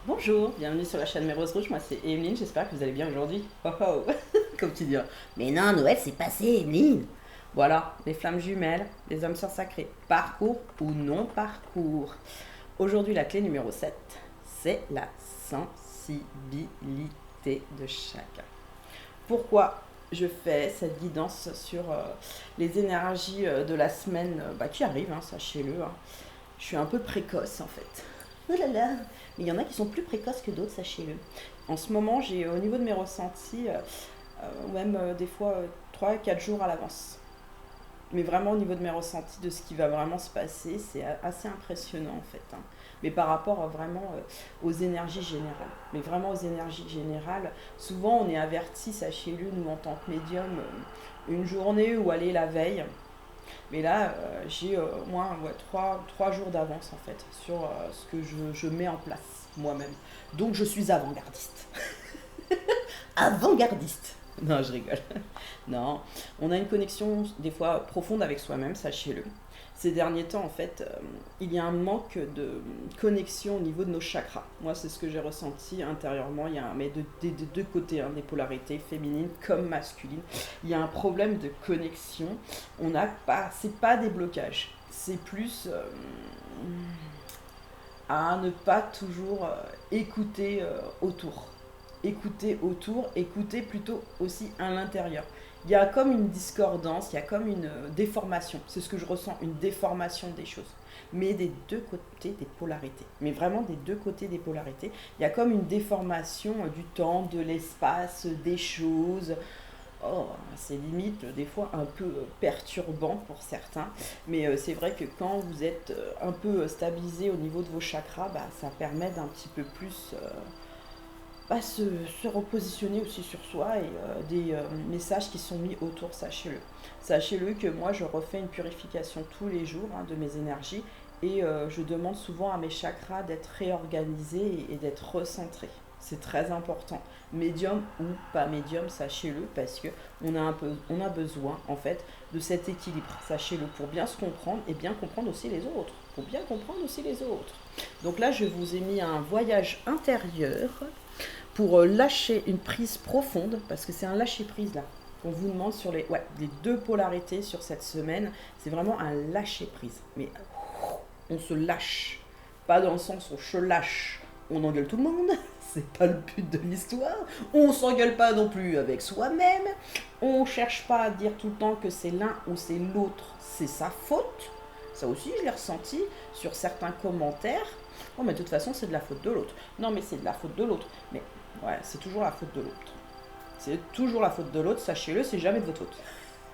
Bonjour, bienvenue sur la chaîne Mes Roses Rouges, moi c'est Emeline, j'espère que vous allez bien aujourd'hui. Oh oh, comme tu dis. Mais non, Noël, c'est passé, Evelyne. Voilà, les flammes jumelles, les âmes sœurs sacrées, parcours ou non parcours. Aujourd'hui la clé numéro 7, c'est la sensibilité de chacun. Pourquoi je fais cette guidance sur les énergies de la semaine qui arrive, sachez-le. Je suis un peu précoce en fait. Oh là là. Mais il y en a qui sont plus précoces que d'autres, sachez-le. En ce moment, j'ai au niveau de mes ressentis, même des fois 3-4 jours à l'avance. Mais vraiment au niveau de mes ressentis, de ce qui va vraiment se passer, c'est assez impressionnant en fait. Mais par rapport vraiment aux énergies générales. Mais vraiment aux énergies générales, souvent on est averti, sachez-le, nous en tant que médium, une journée ou aller la veille. Mais là, j'ai moins 3 jours d'avance en fait sur ce que je mets en place moi-même. Donc je suis avant-gardiste. Avant-gardiste. Non, je rigole. Non, on a une connexion des fois profonde avec soi-même, sachez-le. Ces derniers temps, en fait, il y a un manque de connexion au niveau de nos chakras. Moi, c'est ce que j'ai ressenti intérieurement. Il y a, mais des deux côtés, des polarités féminines comme masculines. Il y a un problème de connexion. On n'a pas, c'est pas des blocages. C'est plus à ne pas toujours écouter autour. Écouter autour, écouter plutôt aussi à l'intérieur. Il y a comme une discordance, il y a comme une déformation. C'est ce que je ressens, une déformation des choses. Mais des deux côtés des polarités. Mais vraiment des deux côtés des polarités. Il y a comme une déformation du temps, de l'espace, des choses. Oh, c'est limite des fois un peu perturbant pour certains, mais c'est vrai que quand vous êtes un peu stabilisé au niveau de vos chakras, ça permet d'un petit peu plus se repositionner aussi sur soi et des messages qui sont mis autour, sachez-le. Sachez-le que moi je refais une purification tous les jours de mes énergies et je demande souvent à mes chakras d'être réorganisés et d'être recentrés. C'est très important. Médium ou pas médium, sachez-le, parce que on a besoin en fait de cet équilibre, sachez-le, pour bien se comprendre et bien comprendre aussi les autres. Pour bien comprendre aussi les autres. Donc là, je vous ai mis un voyage intérieur pour lâcher une prise profonde, parce que c'est un lâcher-prise là. On vous demande sur les deux polarités sur cette semaine, c'est vraiment un lâcher-prise. Mais on se lâche. Pas dans le sens où on se lâche, on engueule tout le monde, c'est pas le but de l'histoire. On s'engueule pas non plus avec soi-même. On cherche pas à dire tout le temps que c'est l'un ou c'est l'autre, c'est sa faute. Ça aussi, je l'ai ressenti sur certains commentaires. Oh, mais de toute façon, c'est de la faute de l'autre. Non, mais c'est de la faute de l'autre. Mais ouais, c'est toujours la faute de l'autre. C'est toujours la faute de l'autre, sachez-le, c'est jamais de votre faute.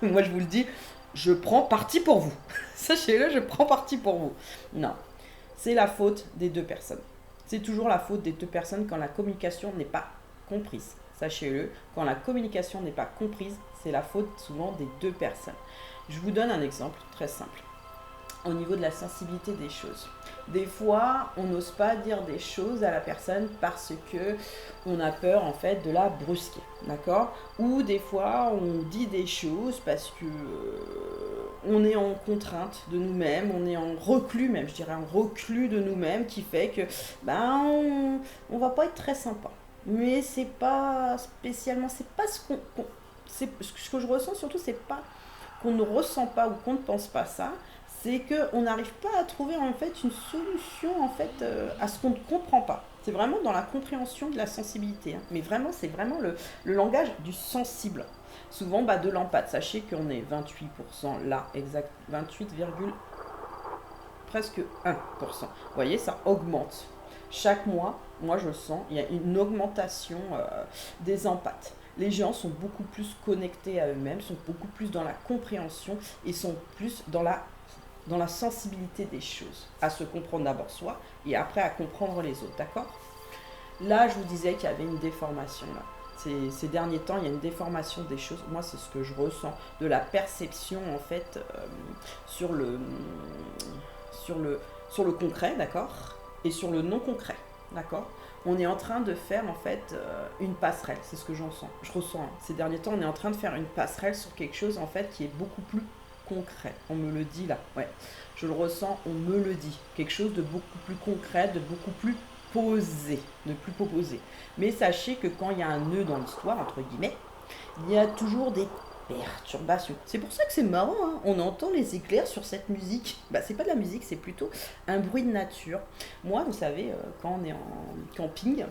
Moi, je vous le dis, je prends parti pour vous. Sachez-le, je prends parti pour vous. Non, c'est la faute des deux personnes. C'est toujours la faute des deux personnes quand la communication n'est pas comprise. Sachez-le, quand la communication n'est pas comprise, c'est la faute souvent des deux personnes. Je vous donne un exemple très simple au niveau de la sensibilité des choses. Des fois, on n'ose pas dire des choses à la personne parce que on a peur en fait de la brusquer, d'accord? Ou des fois, on dit des choses parce que on est en contrainte de nous-mêmes, on est en reclus même, je dirais en reclus de nous-mêmes qui fait que on va pas être très sympa. Mais c'est pas spécialement, c'est pas c'est ce que je ressens surtout, c'est pas qu'on ne ressent pas ou qu'on ne pense pas ça, c'est qu'on n'arrive pas à trouver en fait une solution en fait à ce qu'on ne comprend pas. C'est vraiment dans la compréhension de la sensibilité. Mais vraiment, c'est vraiment le langage du sensible. Souvent, de l'empathie. Sachez qu'on est 28% là, exact, 28, presque 1%. Vous voyez, ça augmente. Chaque mois, moi je le sens, il y a une augmentation des empathes. Les gens sont beaucoup plus connectés à eux-mêmes, sont beaucoup plus dans la compréhension et sont plus dans la sensibilité des choses, à se comprendre d'abord soi et après à comprendre les autres, d'accord? Là, je vous disais qu'il y avait une déformation là. Ces derniers temps, il y a une déformation des choses. Moi, c'est ce que je ressens, de la perception en fait sur le sur le concret, d'accord, et sur le non concret, d'accord. On est en train de faire en fait une passerelle, c'est ce que j'en sens. Je ressens. Ces derniers temps, on est en train de faire une passerelle sur quelque chose en fait qui est beaucoup plus concret. On me le dit là, ouais. Je le ressens, on me le dit. Quelque chose de beaucoup plus concret, de beaucoup plus poser, ne plus poser. Mais sachez que quand il y a un nœud dans l'histoire, entre guillemets, il y a toujours des perturbations. C'est pour ça que c'est marrant, hein. On entend les éclairs sur cette musique. Bah, c'est pas de la musique, c'est plutôt un bruit de nature. Moi, vous savez, quand on est en camping,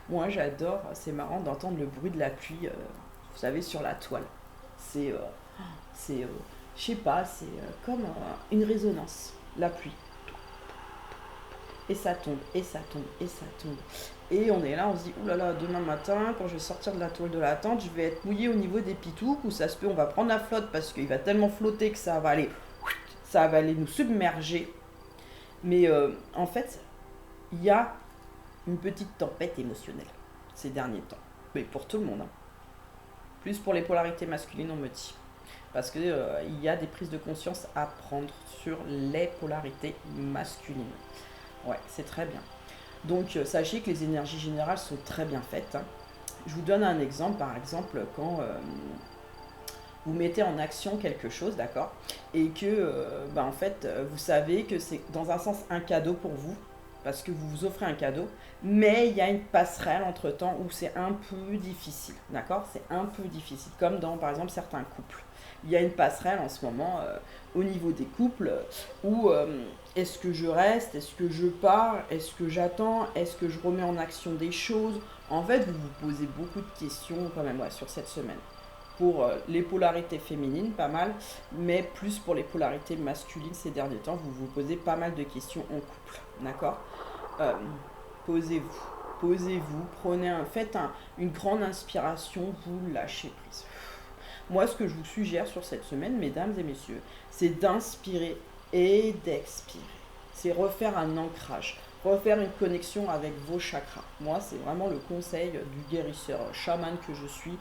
moi j'adore, c'est marrant d'entendre le bruit de la pluie, vous savez, sur la toile. C'est, je sais pas, c'est comme une résonance, la pluie. Et ça tombe, et ça tombe, et ça tombe. Et on est là, on se dit, oulala, demain matin, quand je vais sortir de la toile de la tente, je vais être mouillé au niveau des pitouks, ou ça se peut, on va prendre la flotte parce qu'il va tellement flotter que ça va aller nous submerger. Mais en fait, il y a une petite tempête émotionnelle ces derniers temps. Mais pour tout le monde, hein. Plus pour les polarités masculines, on me dit. Parce que il y a des prises de conscience à prendre sur les polarités masculines. Ouais, c'est très bien. Donc, sachez que les énergies générales sont très bien faites, hein. Je vous donne un exemple, par exemple, quand vous mettez en action quelque chose, d'accord, et que, en fait, vous savez que c'est dans un sens un cadeau pour vous, parce que vous vous offrez un cadeau, mais il y a une passerelle entre-temps où c'est un peu difficile, d'accord? C'est un peu difficile, comme dans, par exemple, certains couples. Il y a une passerelle en ce moment au niveau des couples où est-ce que je reste, est-ce que je pars, est-ce que j'attends, est-ce que je remets en action des choses. En fait, vous vous posez beaucoup de questions quand même sur cette semaine. Pour les polarités féminines, pas mal, mais plus pour les polarités masculines ces derniers temps, vous vous posez pas mal de questions en couple, d'accord? Posez-vous, faites une grande inspiration, vous lâchez prise. Moi, ce que je vous suggère sur cette semaine, mesdames et messieurs, c'est d'inspirer et d'expirer. C'est refaire un ancrage, refaire une connexion avec vos chakras. Moi, c'est vraiment le conseil du guérisseur chaman que je suis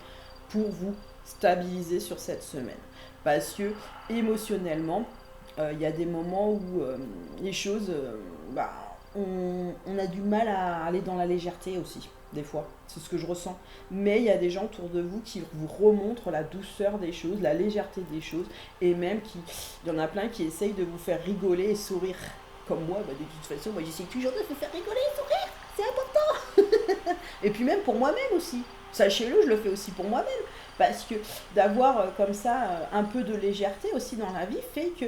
pour vous stabiliser sur cette semaine. Parce que émotionnellement, il y a des moments où les choses, on a du mal à aller dans la légèreté aussi, des fois. C'est ce que je ressens. Mais il y a des gens autour de vous qui vous remontrent la douceur des choses, la légèreté des choses, et même il y en a plein qui essayent de vous faire rigoler et sourire. Comme moi, de toute façon, moi j'essaie toujours de vous faire rigoler et sourire, c'est important. Et puis même pour moi-même aussi. Sachez-le, je le fais aussi pour moi-même. Parce que d'avoir comme ça un peu de légèreté aussi dans la vie fait que,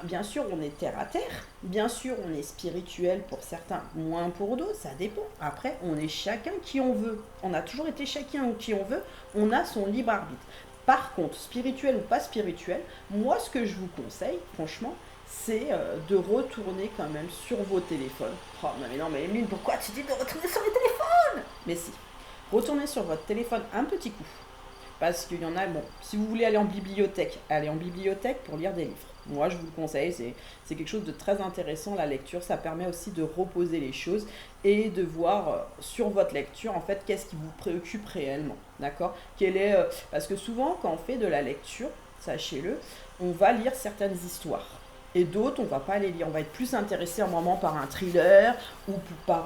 bien sûr, on est terre à terre. Bien sûr, on est spirituel pour certains, moins pour d'autres, ça dépend. Après, on est chacun qui on veut. On a toujours été chacun qui on veut. On a son libre arbitre. Par contre, spirituel ou pas spirituel, moi, ce que je vous conseille, franchement, c'est de retourner quand même sur vos téléphones. Oh non, mais Emeline, pourquoi tu dis de retourner sur les téléphones? Mais si, retournez sur votre téléphone un petit coup. Parce qu'il y en a, si vous voulez aller en bibliothèque, allez en bibliothèque pour lire des livres. Moi, je vous le conseille, c'est quelque chose de très intéressant, la lecture. Ça permet aussi de reposer les choses et de voir sur votre lecture, en fait, qu'est-ce qui vous préoccupe réellement, d'accord? Parce que souvent, quand on fait de la lecture, sachez-le, on va lire certaines histoires. Et d'autres, on ne va pas les lire. On va être plus intéressé un moment par un thriller ou par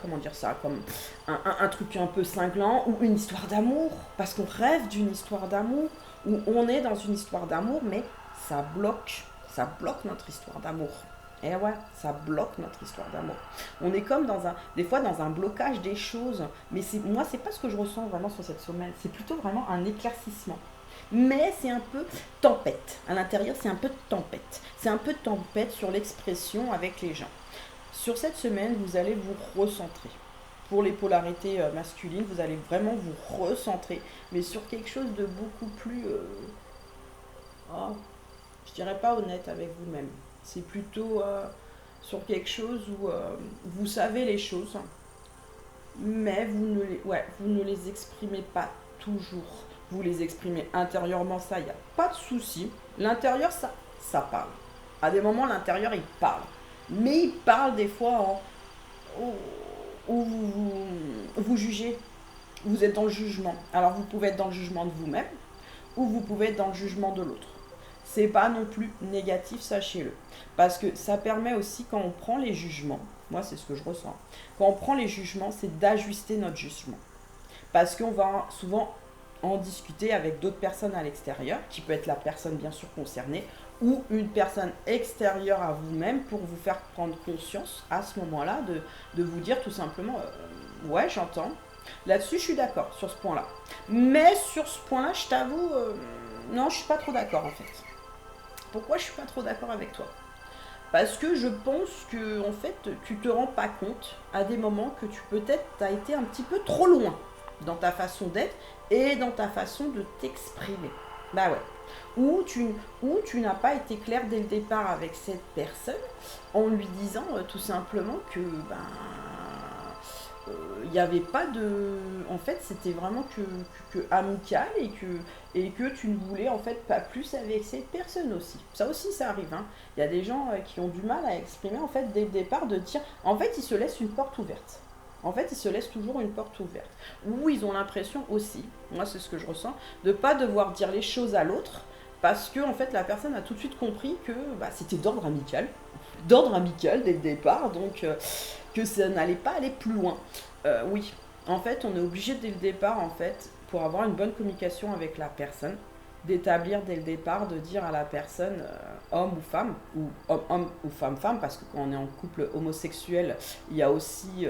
comment dire ça, comme un truc un peu cinglant, ou une histoire d'amour, parce qu'on rêve d'une histoire d'amour, où on est dans une histoire d'amour, mais ça bloque notre histoire d'amour. Et ouais, ça bloque notre histoire d'amour. On est comme des fois dans un blocage des choses, mais moi, c'est pas ce que je ressens vraiment sur cette semaine, c'est plutôt vraiment un éclaircissement. Mais c'est un peu tempête, à l'intérieur c'est un peu tempête, sur l'expression avec les gens. Sur cette semaine, vous allez vous recentrer. Pour les polarités masculines, vous allez vraiment vous recentrer, mais sur quelque chose de beaucoup plus, je dirais pas honnête avec vous-même. C'est plutôt sur quelque chose où vous savez les choses, mais vous ne les exprimez pas toujours. Vous les exprimez intérieurement, ça, il n'y a pas de souci. L'intérieur, ça parle. À des moments, l'intérieur, il parle. Mais il parle des fois où vous jugez, vous êtes dans le jugement. Alors vous pouvez être dans le jugement de vous-même ou vous pouvez être dans le jugement de l'autre. C'est pas non plus négatif, sachez-le. Parce que ça permet aussi, quand on prend les jugements, moi c'est ce que je ressens, quand on prend les jugements, c'est d'ajuster notre jugement. Parce qu'on va souvent en discuter avec d'autres personnes à l'extérieur, qui peut être la personne bien sûr concernée, ou une personne extérieure à vous-même pour vous faire prendre conscience à ce moment-là de vous dire tout simplement ouais, j'entends. Là-dessus, je suis d'accord sur ce point-là. Mais sur ce point-là, je t'avoue, non, je suis pas trop d'accord en fait. Pourquoi je suis pas trop d'accord avec toi? Parce que je pense que en fait, tu te rends pas compte à des moments que tu peut-être t'as été un petit peu trop loin dans ta façon d'être et dans ta façon de t'exprimer. Bah ouais. Ou tu n'as pas été clair dès le départ avec cette personne en lui disant tout simplement que ben il n'y avait pas de. En fait, c'était vraiment que amical et que tu ne voulais en fait pas plus avec cette personne aussi. Ça aussi, ça arrive. Hein. Il y a des gens qui ont du mal à exprimer en fait dès le départ de dire. En fait, ils se laissent une porte ouverte. En fait, ils se laissent toujours une porte ouverte. Ou ils ont l'impression aussi, moi c'est ce que je ressens, de ne pas devoir dire les choses à l'autre parce que en fait la personne a tout de suite compris que bah, c'était d'ordre amical dès le départ, donc que ça n'allait pas aller plus loin. Oui, en fait, on est obligé dès le départ, en fait, pour avoir une bonne communication avec la personne, d'établir dès le départ, de dire à la personne, homme ou femme, ou homme ou femme, parce que quand on est en couple homosexuel, il y a aussi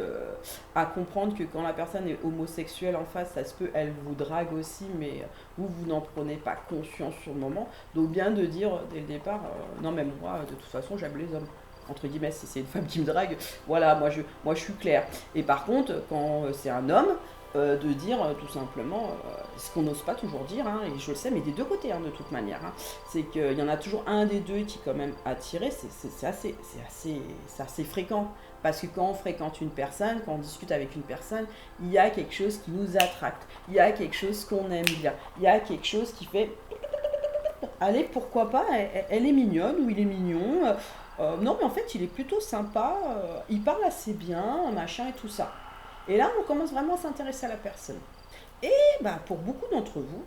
à comprendre que quand la personne est homosexuelle en face, ça se peut, elle vous drague aussi, mais vous n'en prenez pas conscience sur le moment. Donc bien de dire dès le départ, non mais moi, de toute façon, j'aime les hommes entre guillemets, si c'est une femme qui me drague, voilà, moi je suis claire. Et par contre, quand c'est un homme, de dire tout simplement ce qu'on n'ose pas toujours dire, hein, et je le sais, mais des deux côtés, hein, de toute manière, hein, c'est qu'il y en a toujours un des deux qui est quand même attiré, c'est assez fréquent. Parce que quand on fréquente une personne, quand on discute avec une personne, il y a quelque chose qui nous attracte, il y a quelque chose qu'on aime bien, il y a quelque chose qui fait allez, pourquoi pas, elle est mignonne ou il est mignon. Non, mais en fait, il est plutôt sympa, il parle assez bien, machin et tout ça. Et là, on commence vraiment à s'intéresser à la personne. Et bah, pour beaucoup d'entre vous,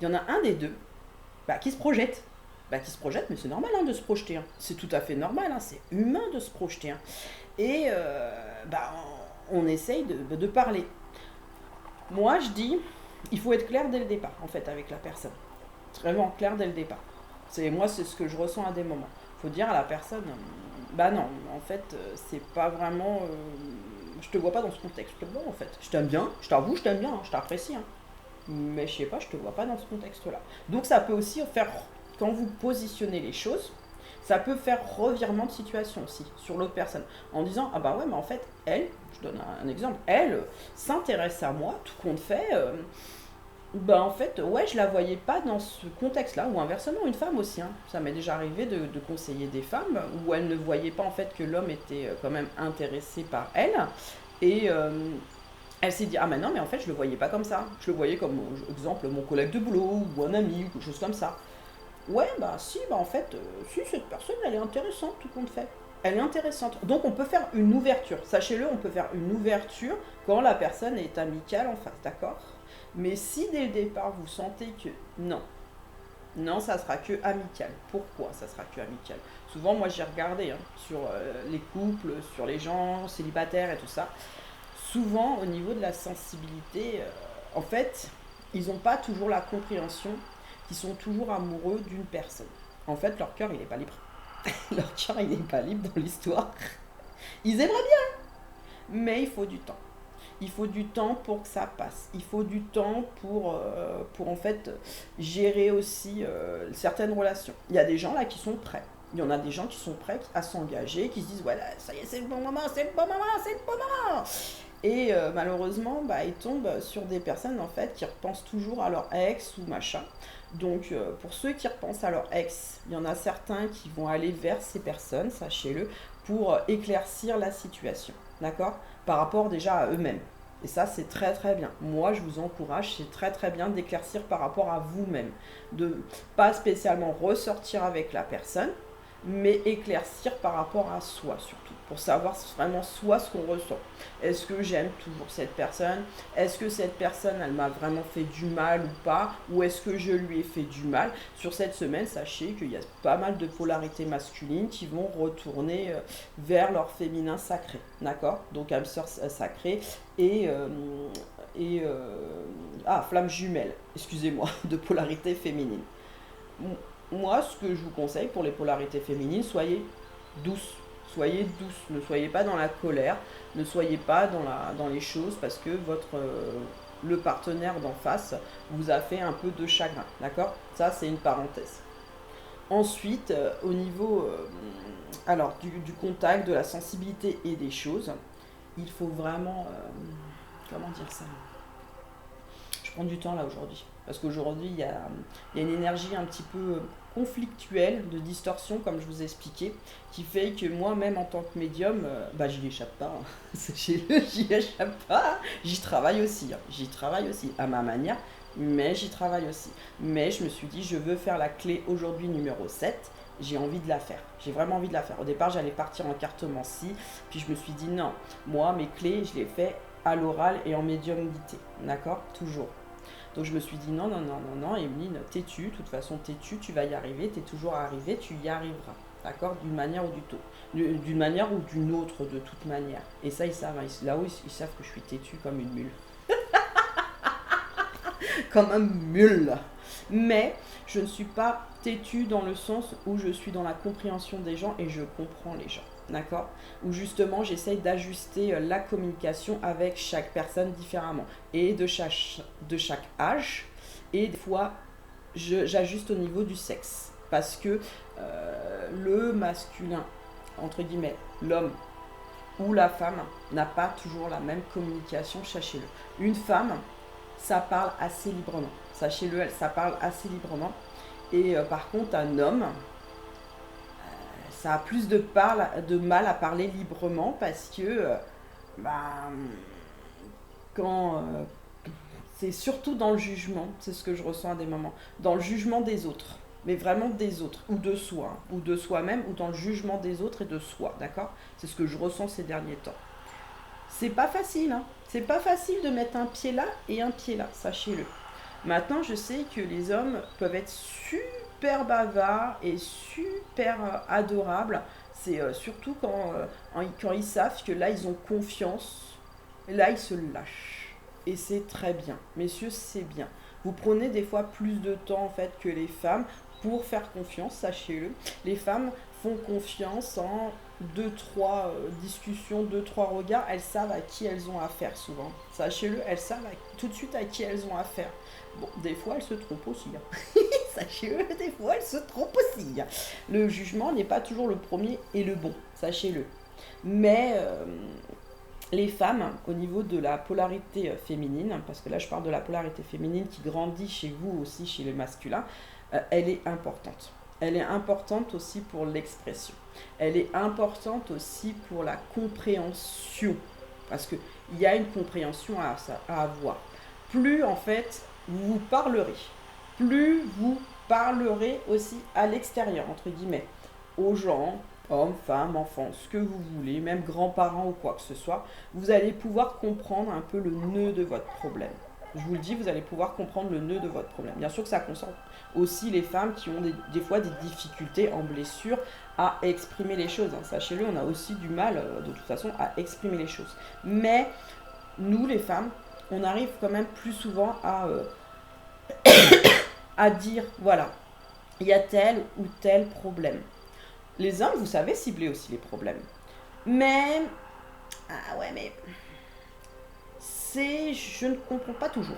il y en a un des deux bah, qui se projette. Bah, qui se projette, mais c'est normal hein, de se projeter. Hein. C'est tout à fait normal, hein, c'est humain de se projeter. Hein. Et bah, on essaye de parler. Moi, je dis, il faut être clair dès le départ, en fait, avec la personne. Vraiment clair dès le départ. Moi, c'est ce que je ressens à des moments. Faut dire à la personne, bah non, en fait, c'est pas vraiment. Je te vois pas dans ce contexte-là, en fait. Je t'aime bien, je t'avoue, je t'aime bien, hein, je t'apprécie. Hein. Mais je sais pas, je te vois pas dans ce contexte-là. Donc ça peut aussi faire, quand vous positionnez les choses, ça peut faire revirement de situation aussi sur l'autre personne. En disant, ah bah ouais, mais en fait, elle, je donne un exemple, elle s'intéresse à moi, tout compte fait. Bah en fait, ouais, je la voyais pas dans ce contexte-là, ou inversement, une femme aussi. Hein. Ça m'est déjà arrivé de conseiller des femmes où elles ne voyaient pas en fait que l'homme était quand même intéressé par elle. Et elle s'est dit, ah mais non, mais en fait, je le voyais pas comme ça. Je le voyais comme, exemple, mon collègue de boulot, ou un ami, ou quelque chose comme ça. Ouais, bah si, bah en fait, si, cette personne, elle est intéressante, tout compte fait. Elle est intéressante. Donc on peut faire une ouverture. Sachez-le, on peut faire une ouverture quand la personne est amicale en face, d'accord? Mais si dès le départ vous sentez que non, non, ça sera que amical. Pourquoi ça sera que amical? Souvent, moi j'ai regardé hein, sur les couples, sur les gens célibataires et tout ça. Souvent, au niveau de la sensibilité, en fait, ils n'ont pas toujours la compréhension qu'ils sont toujours amoureux d'une personne. En fait, leur cœur, il n'est pas libre. Leur cœur, il n'est pas libre dans l'histoire. Ils aimeraient bien, mais il faut du temps. Il faut du temps pour que ça passe. Il faut du temps pour en fait gérer aussi certaines relations. Il y a des gens là qui sont prêts. Il y en a des gens qui sont prêts à s'engager, qui se disent voilà, ça y est, c'est le bon moment, c'est le bon moment, c'est le bon moment. Et malheureusement, bah, ils tombent sur des personnes en fait qui repensent toujours à leur ex ou machin. Donc pour ceux qui repensent à leur ex, il y en a certains qui vont aller vers ces personnes, sachez-le, pour éclaircir la situation. D'accord? Par rapport déjà à eux-mêmes. Et ça, c'est très très bien. Moi, je vous encourage, c'est très très bien d'éclaircir par rapport à vous-même. De pas spécialement ressortir avec la personne, mais éclaircir par rapport à soi surtout. Pour savoir vraiment soi ce qu'on ressent. Est-ce que j'aime toujours cette personne? Est-ce que cette personne, elle m'a vraiment fait du mal ou pas? Ou est-ce que je lui ai fait du mal? Sur cette semaine, sachez qu'il y a pas mal de polarités masculines qui vont retourner vers leur féminin sacré. D'accord? Donc âme sœur sacrée et flamme jumelle, excusez-moi, de polarité féminine. moi, ce que je vous conseille pour les polarités féminines, soyez douce. Soyez douce, ne soyez pas dans la colère, ne soyez pas dans les choses parce que le partenaire d'en face vous a fait un peu de chagrin, d'accord? Ça, c'est une parenthèse. Ensuite, au niveau alors, du contact, de la sensibilité et des choses, il faut vraiment... comment dire ça? Je prends du temps là aujourd'hui. Parce qu'aujourd'hui, il y a une énergie un petit peu conflictuelle, de distorsion, comme je vous ai expliqué, qui fait que moi-même en tant que médium, bah j'y échappe pas. Hein. J'y échappe pas. J'y travaille aussi. Hein. J'y travaille aussi, à ma manière, mais j'y travaille aussi. Mais je me suis dit, je veux faire la clé aujourd'hui numéro 7. J'ai envie de la faire. J'ai vraiment envie de la faire. Au départ, j'allais partir en cartomancie. Puis je me suis dit, non, moi, mes clés, je les fais à l'oral et en médiumnité. D'accord? Toujours. Donc je me suis dit non, non, non, non, non, Emeline, t'es-tu, de toute façon t'es-tu, tu vas y arriver, t'es toujours arrivé, tu y arriveras. D'accord? D'une manière d'une manière ou d'une autre, de toute manière. Et ça, ils savent, là-haut, ils savent que je suis têtue comme une mule. Comme un mule. Mais je ne suis pas têtue dans le sens où je suis dans la compréhension des gens et je comprends les gens. D'accord? Où justement j'essaye d'ajuster la communication avec chaque personne différemment. Et de chaque âge. Et des fois, j'ajuste au niveau du sexe. Parce que le masculin, entre guillemets, l'homme ou la femme n'a pas toujours la même communication, sachez-le. Une femme, ça parle assez librement. Sachez-le, ça parle assez librement. Et par contre, un homme, ça a plus de mal à parler librement parce que bah, quand c'est surtout dans le jugement, c'est ce que je ressens à des moments, dans le jugement des autres, mais vraiment des autres, ou de soi, hein, ou de soi-même, ou dans le jugement des autres et de soi, d'accord? C'est ce que je ressens ces derniers temps. C'est pas facile, hein. C'est pas facile de mettre un pied là et un pied là, sachez-le. Maintenant, je sais que les hommes peuvent être super bavards et super adorables. C'est surtout quand ils savent que là, ils ont confiance. Et là, ils se lâchent. Et c'est très bien. Messieurs, c'est bien. Vous prenez des fois plus de temps en fait que les femmes pour faire confiance, sachez-le. Les femmes font confiance en deux, trois discussions, deux, trois regards. Elles savent à qui elles ont affaire souvent. Sachez-le, elles savent tout de suite à qui elles ont affaire. Bon, des fois, elles se trompent aussi. Hein. Sachez-le, des fois, elles se trompent aussi. Hein. Le jugement n'est pas toujours le premier et le bon. Sachez-le. Mais les femmes, au niveau de la polarité féminine, parce que là, je parle de la polarité féminine qui grandit chez vous aussi, chez les masculins, elle est importante. Elle est importante aussi pour l'expression. Elle est importante aussi pour la compréhension. Parce qu'il y a une compréhension à avoir. Plus, en fait, vous parlerez, plus vous parlerez aussi à l'extérieur, entre guillemets, aux gens, hommes, femmes, enfants, ce que vous voulez, même grands-parents ou quoi que ce soit, vous allez pouvoir comprendre un peu le nœud de votre problème. Je vous le dis, vous allez pouvoir comprendre le nœud de votre problème. Bien sûr que ça concerne aussi les femmes qui ont des fois des difficultés en blessure à exprimer les choses. Hein. Sachez-le, on a aussi du mal, de toute façon, à exprimer les choses. Mais nous, les femmes, on arrive quand même plus souvent à dire, voilà, il y a tel ou tel problème. Les hommes, vous savez cibler aussi les problèmes. Mais, ah ouais, mais je ne comprends pas toujours.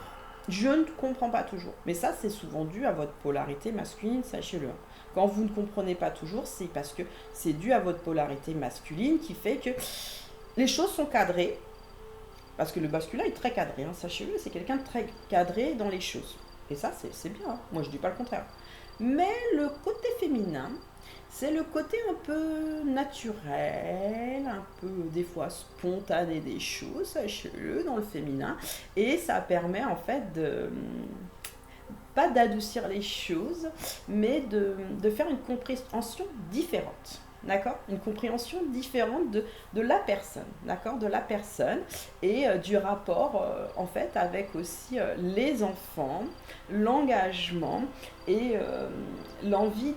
Je ne comprends pas toujours. Mais ça, c'est souvent dû à votre polarité masculine, sachez-le. Quand vous ne comprenez pas toujours, c'est parce que c'est dû à votre polarité masculine qui fait que les choses sont cadrées. Parce que le masculin est très cadré, hein, sachez-le, c'est quelqu'un de très cadré dans les choses. Et ça, c'est bien, hein. Moi je dis pas le contraire. Mais le côté féminin, c'est le côté un peu naturel, un peu des fois spontané des choses, sachez-le, dans le féminin. Et ça permet en fait pas d'adoucir les choses, mais de faire une compréhension différente. D'accord? Une compréhension différente de la personne, d'accord? De la personne et du rapport, en fait, avec aussi les enfants, l'engagement et l'envie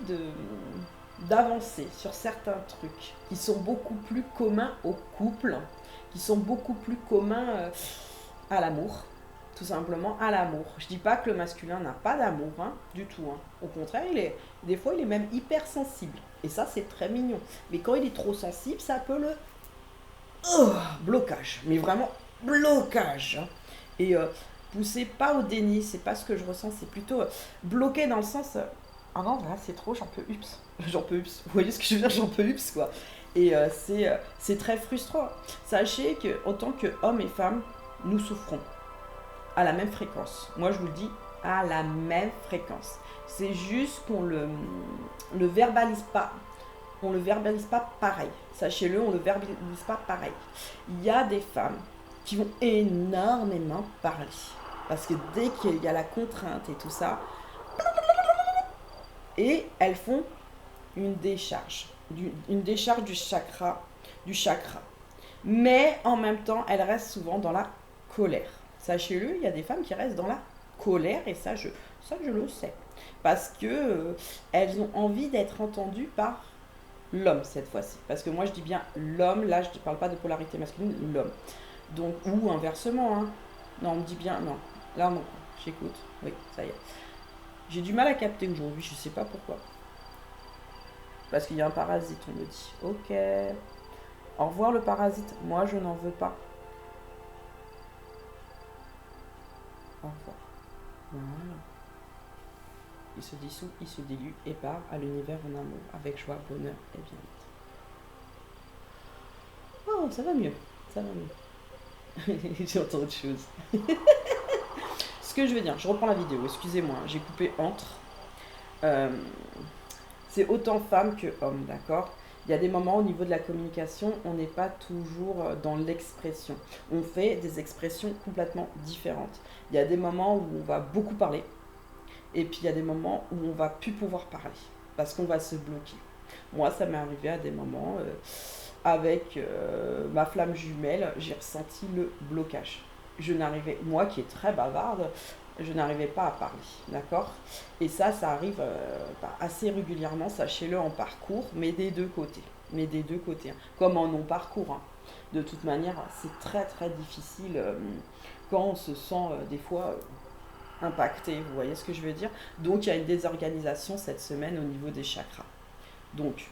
d'avancer sur certains trucs qui sont beaucoup plus communs au couple, qui sont beaucoup plus communs à l'amour, tout simplement à l'amour. Je dis pas que le masculin n'a pas d'amour, hein, du tout. Hein. Au contraire, des fois, il est même hypersensible. Et ça, c'est très mignon. Mais quand il est trop sensible, ça peut le blocage. Mais vraiment blocage. Hein. Et poussez pas au déni, c'est pas ce que je ressens, c'est plutôt bloqué dans le sens ah non, là c'est trop, j'en peux ups. J'en peux ups. Vous voyez ce que je veux dire, j'en peux ups quoi. Et c'est très frustrant. Sachez que autant que hommes et femmes, nous souffrons à la même fréquence. Moi je vous le dis, à la même fréquence. C'est juste qu'on le verbalise pas. On le verbalise pas pareil. Sachez-le, on le verbalise pas pareil. Il y a des femmes qui vont énormément parler. Parce que dès qu'il y a la contrainte et tout ça, et elles font une décharge du chakra. Mais en même temps, elles restent souvent dans la colère. Sachez-le, il y a des femmes qui restent dans la colère et ça je le sais. Parce que elles ont envie d'être entendues par l'homme cette fois-ci. Parce que moi je dis bien l'homme, là je ne parle pas de polarité masculine, l'homme. Donc, ou inversement, hein. Non, on me dit bien, non. Là, non, j'écoute. Oui, ça y est. J'ai du mal à capter aujourd'hui, je sais pas pourquoi. Parce qu'il y a un parasite, on me dit. Ok. Au revoir le parasite. Moi, je n'en veux pas. Au revoir. Voilà. Il se dissout, il se dilue et part à l'univers en amour, avec joie, bonheur et bien-être. Oh, ça va mieux. Ça va mieux. J'entends autre chose. Ce que je veux dire, je reprends la vidéo, excusez-moi, j'ai coupé entre. C'est autant femme que homme, d'accord? Il y a des moments au niveau de la communication, on n'est pas toujours dans l'expression. On fait des expressions complètement différentes. Il y a des moments où on va beaucoup parler, et puis il y a des moments où on va plus pouvoir parler, parce qu'on va se bloquer. Moi, ça m'est arrivé à des moments, avec ma flamme jumelle, j'ai ressenti le blocage. Moi qui est très bavarde, je n'arrivais pas à parler, d'accord? Et ça arrive assez régulièrement, sachez-le, en parcours, mais des deux côtés. Hein. Comme en non-parcours. Hein. De toute manière, c'est très très difficile quand on se sent des fois impacté, vous voyez ce que je veux dire? Donc il y a une désorganisation cette semaine au niveau des chakras. Donc,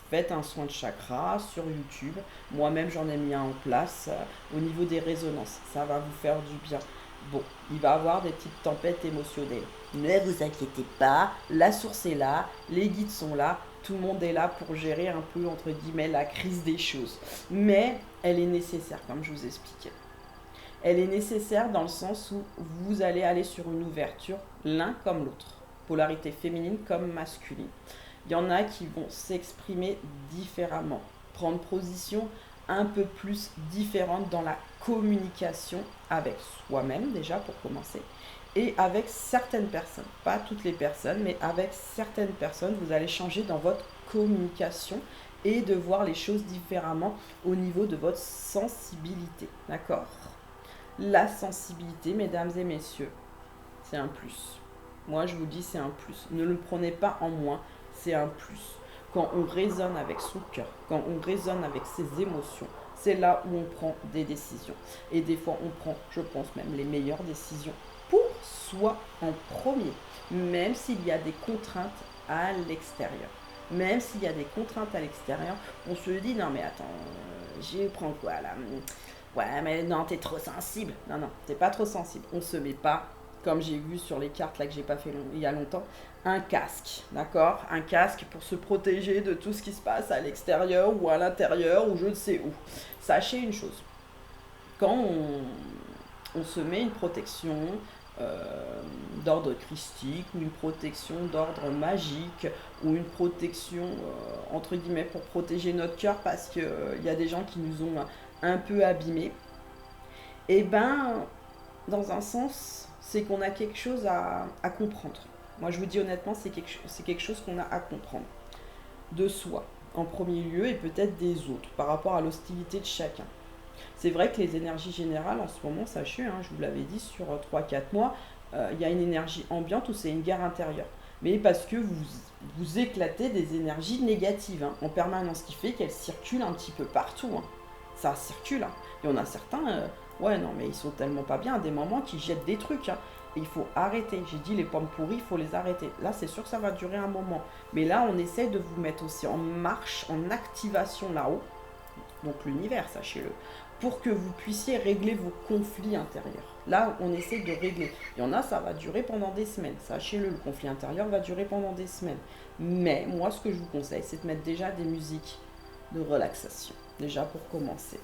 faites un soin de chakra sur YouTube. Moi-même, j'en ai mis un en place au niveau des résonances. Ça va vous faire du bien. Bon, il va y avoir des petites tempêtes émotionnelles. Ne vous inquiétez pas, la source est là, les guides sont là, tout le monde est là pour gérer un peu, entre guillemets, la crise des choses. Mais elle est nécessaire, comme je vous expliquais. Elle est nécessaire dans le sens où vous allez aller sur une ouverture, l'un comme l'autre. Polarité féminine comme masculine. Il y en a qui vont s'exprimer différemment, prendre position un peu plus différente dans la communication avec soi-même déjà pour commencer et avec certaines personnes. Pas toutes les personnes, mais avec certaines personnes, vous allez changer dans votre communication et de voir les choses différemment au niveau de votre sensibilité. D'accord? La sensibilité, mesdames et messieurs, c'est un plus. Moi, je vous dis, c'est un plus. Ne le prenez pas en moins. C'est un plus. Quand on raisonne avec son cœur, quand on raisonne avec ses émotions, c'est là où on prend des décisions. Et des fois, on prend, je pense même, les meilleures décisions pour soi en premier, même s'il y a des contraintes à l'extérieur. Même s'il y a des contraintes à l'extérieur, on se dit, non mais attends, je prends quoi là? Ouais, mais non, t'es trop sensible. Non, non, t'es pas trop sensible. On se met pas, comme j'ai vu sur les cartes là que j'ai pas fait il y a longtemps, un casque, d'accord? Un casque pour se protéger de tout ce qui se passe à l'extérieur ou à l'intérieur ou je ne sais où. Sachez une chose, quand on se met une protection d'ordre christique ou une protection d'ordre magique ou une protection entre guillemets pour protéger notre cœur parce qu'il y a des gens qui nous ont un peu abîmés, et ben dans un sens c'est qu'on a quelque chose à comprendre. Moi je vous dis honnêtement, c'est quelque chose qu'on a à comprendre de soi en premier lieu et peut-être des autres par rapport à l'hostilité de chacun. C'est vrai que les énergies générales en ce moment, sachez, hein, je vous l'avais dit, sur 3-4 mois, il y a une énergie ambiante où c'est une guerre intérieure. Mais parce que vous éclatez des énergies négatives hein, en permanence, ce qui fait qu'elles circulent un petit peu partout. Hein. Ça circule. Hein. Il y en a certains, Ouais, non, mais ils sont tellement pas bien à des moments qu'ils jettent des trucs, hein. Et il faut arrêter. J'ai dit les pommes pourries, il faut les arrêter. Là, c'est sûr que ça va durer un moment. Mais là, on essaie de vous mettre aussi en marche, en activation là-haut, donc l'univers, sachez-le, pour que vous puissiez régler vos conflits intérieurs. Là, on essaie de régler. Il y en a, ça va durer pendant des semaines. Sachez-le, le conflit intérieur va durer pendant des semaines. Mais moi, ce que je vous conseille, c'est de mettre déjà des musiques de relaxation, déjà pour commencer.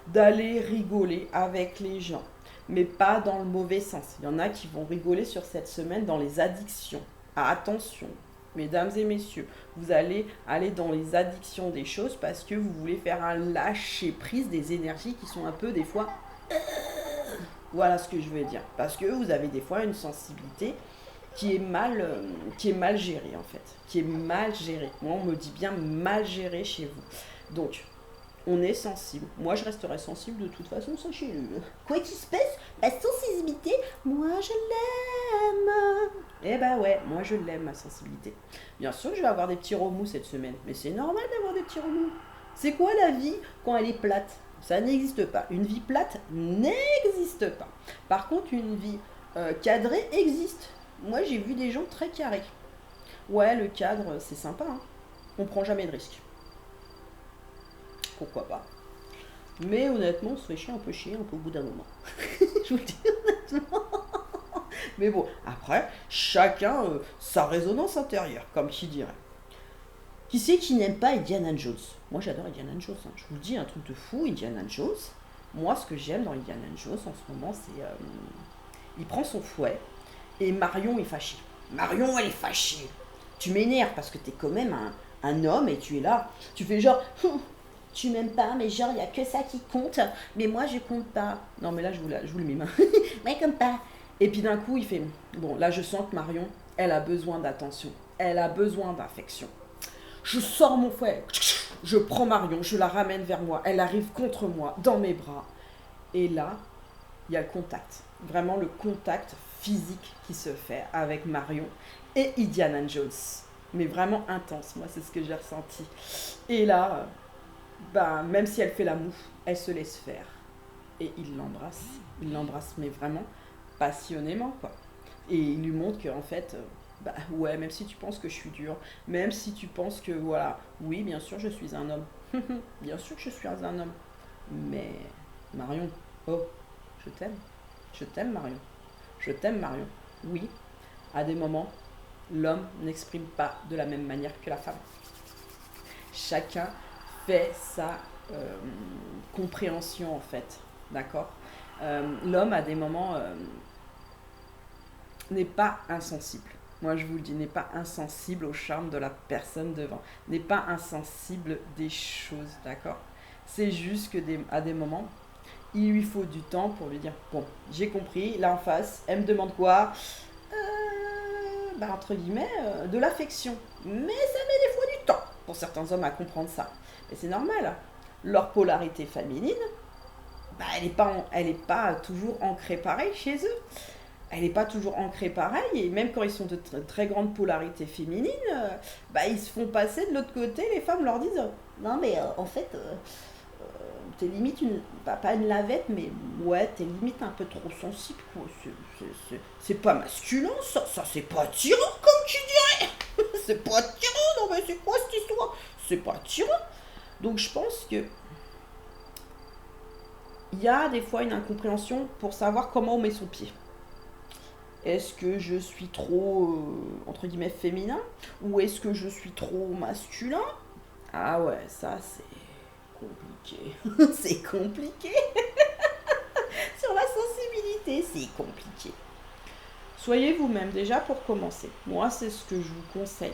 D'aller rigoler avec les gens, mais pas dans le mauvais sens. Il y en a qui vont rigoler sur cette semaine dans les addictions. Ah, attention, mesdames et messieurs, vous allez aller dans les addictions des choses parce que vous voulez faire un lâcher-prise des énergies qui sont un peu des fois... Voilà ce que je veux dire. Parce que vous avez des fois une sensibilité qui est mal gérée en fait. Qui est mal gérée. Moi, on me dit bien mal gérée chez vous. Donc, on est sensible. Moi, je resterai sensible de toute façon, sachez-le. Quoi qu'il se passe, la sensibilité, moi je l'aime. Eh ben ouais, moi je l'aime, ma sensibilité. Bien sûr que je vais avoir des petits remous cette semaine, mais c'est normal d'avoir des petits remous. C'est quoi la vie quand elle est plate? Ça n'existe pas. Une vie plate n'existe pas. Par contre, une vie cadrée existe. Moi, j'ai vu des gens très carrés. Ouais, le cadre, c'est sympa, hein. On prend jamais de risques. Pourquoi pas? Mais honnêtement, on se fait chier un peu au bout d'un moment. Je vous le dis honnêtement. Mais bon, après, chacun sa résonance intérieure, comme qui dirait. Qui c'est qui n'aime pas Indiana Jones? Moi, j'adore Indiana Jones, hein. Je vous le dis, un truc de fou, Indiana Jones. Moi, ce que j'aime dans Indiana Jones en ce moment, c'est... il prend son fouet et Marion est fâchée. Marion, elle est fâchée. Tu m'énerves parce que t'es quand même un homme et tu es là. Tu fais genre... Tu m'aimes pas, mais genre, il n'y a que ça qui compte. Mais moi, je compte pas. Non, mais là, je vous le mime. Ouais, comme pas. Et puis d'un coup, il fait... Bon, là, je sens que Marion, elle a besoin d'attention. Elle a besoin d'affection. Je sors mon fouet. Je prends Marion, je la ramène vers moi. Elle arrive contre moi, dans mes bras. Et là, il y a le contact. Vraiment le contact physique qui se fait avec Marion et Indiana Jones. Mais vraiment intense, moi, c'est ce que j'ai ressenti. Et là... bah, même si elle fait la moue, elle se laisse faire. Et il l'embrasse. Il l'embrasse, mais vraiment passionnément, quoi. Et il lui montre qu'en fait, bah ouais, même si tu penses que je suis dure, même si tu penses que, voilà, oui, bien sûr, je suis un homme. Bien sûr que je suis un homme. Mais, Marion, oh, je t'aime. Je t'aime, Marion. Je t'aime, Marion. Oui, à des moments, l'homme n'exprime pas de la même manière que la femme. Chacun fait sa compréhension en fait, d'accord. L'homme à des moments n'est pas insensible. Moi je vous le dis, n'est pas insensible au charme de la personne devant, n'est pas insensible des choses, d'accord. C'est juste que à des moments, il lui faut du temps pour lui dire bon, j'ai compris, là en face, elle me demande quoi, bah, entre guillemets, de l'affection. Mais ça met des fois du temps pour certains hommes à comprendre ça. Et c'est normal. Leur polarité féminine, bah, elle est pas toujours ancrée pareil chez eux. Elle n'est pas toujours ancrée pareil. Et même quand ils sont de très grandes polarités féminines, bah, ils se font passer de l'autre côté. Les femmes leur disent non, mais en fait, t'es limite pas une lavette, mais ouais, t'es limite un peu trop sensible, quoi. C'est pas masculin, ça c'est pas attirant, comme tu dirais. C'est pas attirant, non mais c'est quoi cette histoire? C'est pas attirant. Donc je pense que il y a des fois une incompréhension pour savoir comment on met son pied. Est-ce que je suis trop, entre guillemets, féminin? Ou est-ce que je suis trop masculin? Ah ouais, ça c'est compliqué. C'est compliqué. Sur la sensibilité, c'est compliqué. Soyez vous-même déjà pour commencer. Moi, c'est ce que je vous conseille.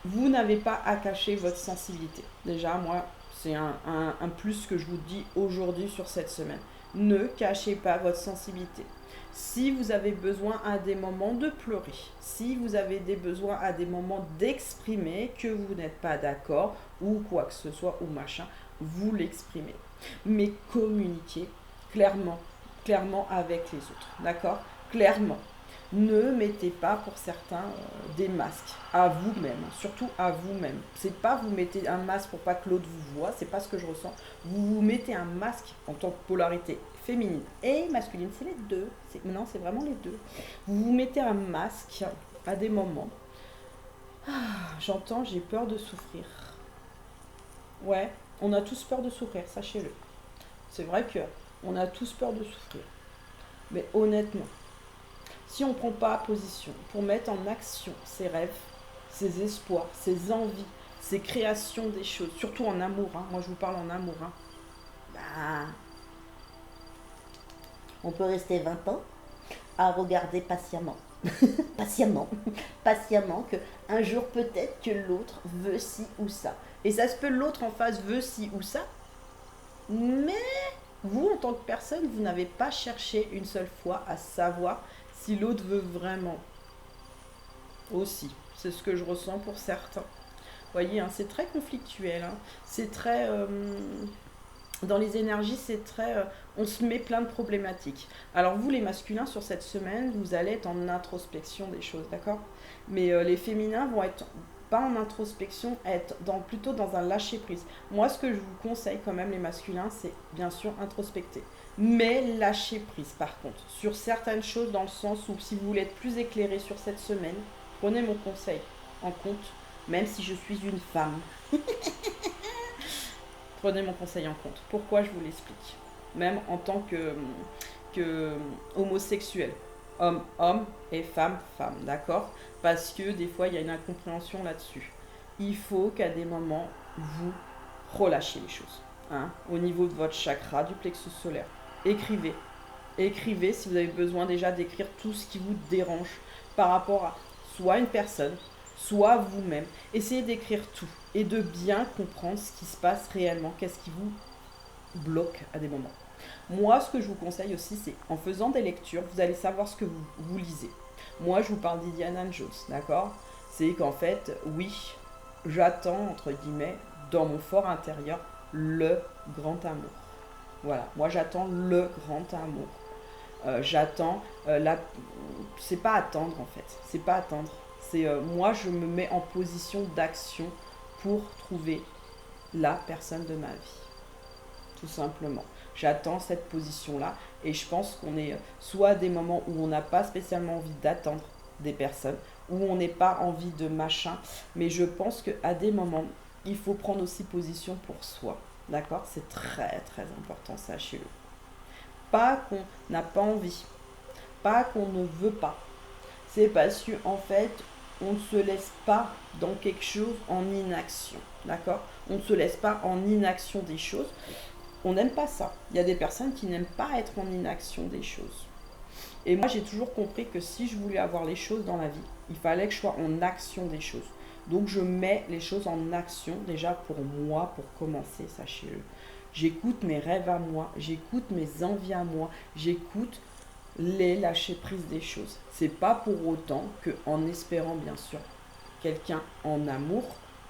Vous n'avez pas à cacher votre sensibilité. Déjà, moi, c'est un plus que je vous dis aujourd'hui sur cette semaine. Ne cachez pas votre sensibilité. Si vous avez besoin à des moments de pleurer, si vous avez des besoins à des moments d'exprimer que vous n'êtes pas d'accord ou quoi que ce soit ou machin, vous l'exprimez. Mais communiquez clairement avec les autres, d'accord? Clairement. Ne mettez pas pour certains des masques à vous-même, surtout à vous-même. C'est pas vous mettez un masque pour pas que l'autre vous voit, c'est pas ce que je ressens. Vous vous mettez un masque en tant que polarité féminine et masculine, c'est les deux. Non, c'est vraiment les deux. Vous vous mettez un masque à des moments. J'entends, j'ai peur de souffrir. Ouais, on a tous peur de souffrir, sachez-le. C'est vrai que on a tous peur de souffrir. Mais honnêtement, si on ne prend pas position pour mettre en action ses rêves, ses espoirs, ses envies, ses créations des choses, surtout en amour, hein, moi je vous parle en amour, hein, Bah, on peut rester 20 ans à regarder patiemment. patiemment. Patiemment que un jour peut-être que l'autre veut ci ou ça. et ça se peut l'autre en face veut ci ou ça, mais vous en tant que personne, vous n'avez pas cherché une seule fois à savoir si l'autre veut vraiment aussi. C'est ce que je ressens pour certains. Vous voyez, hein, c'est très conflictuel, hein. C'est très... dans les énergies, c'est très... on se met plein de problématiques. Alors vous, les masculins, sur cette semaine, vous allez être en introspection des choses, d'accord? Mais les féminins vont être pas en introspection, être plutôt dans un lâcher-prise. Moi, ce que je vous conseille quand même, les masculins, c'est bien sûr introspecter. Mais lâcher prise, par contre, sur certaines choses, dans le sens où si vous voulez être plus éclairé sur cette semaine, prenez mon conseil en compte, même si je suis une femme. Prenez mon conseil en compte. Pourquoi je vous l'explique? Même en tant que homosexuel. Homme, homme et femme, femme, d'accord? Parce que des fois, il y a une incompréhension là-dessus. Il faut qu'à des moments, vous relâchez les choses. Hein, au niveau de votre chakra, du plexus solaire. Écrivez. Écrivez si vous avez besoin déjà d'écrire tout ce qui vous dérange par rapport à soit une personne, soit vous-même. Essayez d'écrire tout et de bien comprendre ce qui se passe réellement, qu'est-ce qui vous bloque à des moments. Moi, ce que je vous conseille aussi, c'est en faisant des lectures, vous allez savoir ce que vous lisez. Moi, je vous parle d'Indiana Jones, d'accord? C'est qu'en fait, oui, j'attends, entre guillemets, dans mon fort intérieur, le grand amour. Voilà, moi j'attends le grand amour. J'attends la... C'est pas attendre en fait, c'est pas attendre. C'est moi je me mets en position d'action pour trouver la personne de ma vie. Tout simplement. J'attends cette position-là et je pense qu'on est soit à des moments où on n'a pas spécialement envie d'attendre des personnes, où on n'est pas envie de machin, mais je pense qu'à des moments, il faut prendre aussi position pour soi. D'accord? C'est très très important, sachez-le. Pas qu'on n'a pas envie, pas qu'on ne veut pas. C'est parce que en fait, on ne se laisse pas dans quelque chose en inaction. D'accord? On ne se laisse pas en inaction des choses. On n'aime pas ça. Il y a des personnes qui n'aiment pas être en inaction des choses. Et moi, j'ai toujours compris que si je voulais avoir les choses dans la vie, il fallait que je sois en action des choses. Donc, je mets les choses en action déjà pour moi, pour commencer, sachez-le. J'écoute mes rêves à moi, j'écoute mes envies à moi, j'écoute les lâcher prise des choses. C'est pas pour autant que, en espérant bien sûr quelqu'un en amour,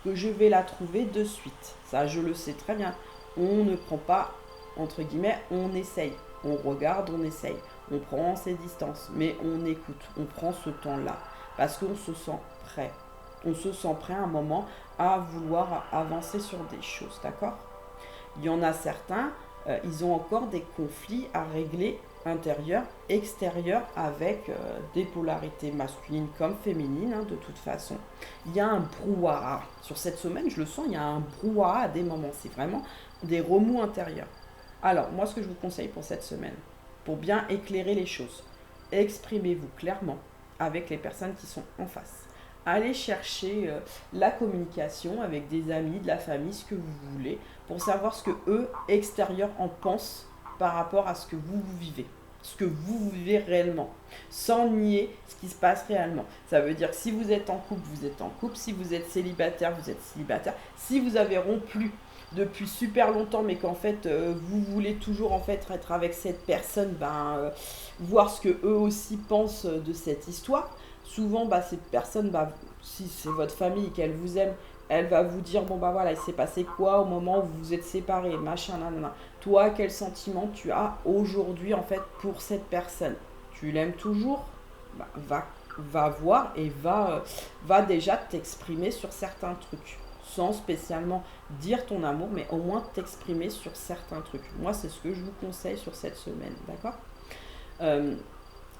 que je vais la trouver de suite. Ça, je le sais très bien. On ne prend pas, entre guillemets, on essaye. On regarde, on essaye. On prend ses distances, mais on écoute. On prend ce temps-là parce qu'on se sent prêt. On se sent prêt à un moment à vouloir avancer sur des choses, d'accord? Il y en a certains, ils ont encore des conflits à régler intérieurs, extérieurs, avec des polarités masculines comme féminines, hein, de toute façon. Il y a un brouhaha. Sur cette semaine, je le sens, il y a un brouhaha à des moments. C'est vraiment des remous intérieurs. Alors, moi, ce que je vous conseille pour cette semaine, pour bien éclairer les choses, exprimez-vous clairement avec les personnes qui sont en face. Allez chercher la communication avec des amis, de la famille, ce que vous voulez, pour savoir ce que eux, extérieurs, en pensent par rapport à ce que vous vivez, ce que vous vivez réellement, sans nier ce qui se passe réellement. Ça veut dire que si vous êtes en couple, vous êtes en couple, si vous êtes célibataire, vous êtes célibataire, si vous avez rompu depuis super longtemps, mais qu'en fait vous voulez toujours en fait être avec cette personne, voir ce que eux aussi pensent de cette histoire. Souvent, cette personne, si c'est votre famille et qu'elle vous aime, elle va vous dire, bon voilà, il s'est passé quoi au moment où vous vous êtes séparés, machin, nanana. Toi, quel sentiment tu as aujourd'hui en fait pour cette personne? Tu l'aimes toujours? va voir et va déjà t'exprimer sur certains trucs. Sans spécialement dire ton amour, mais au moins t'exprimer sur certains trucs. Moi, c'est ce que je vous conseille sur cette semaine, d'accord? Euh,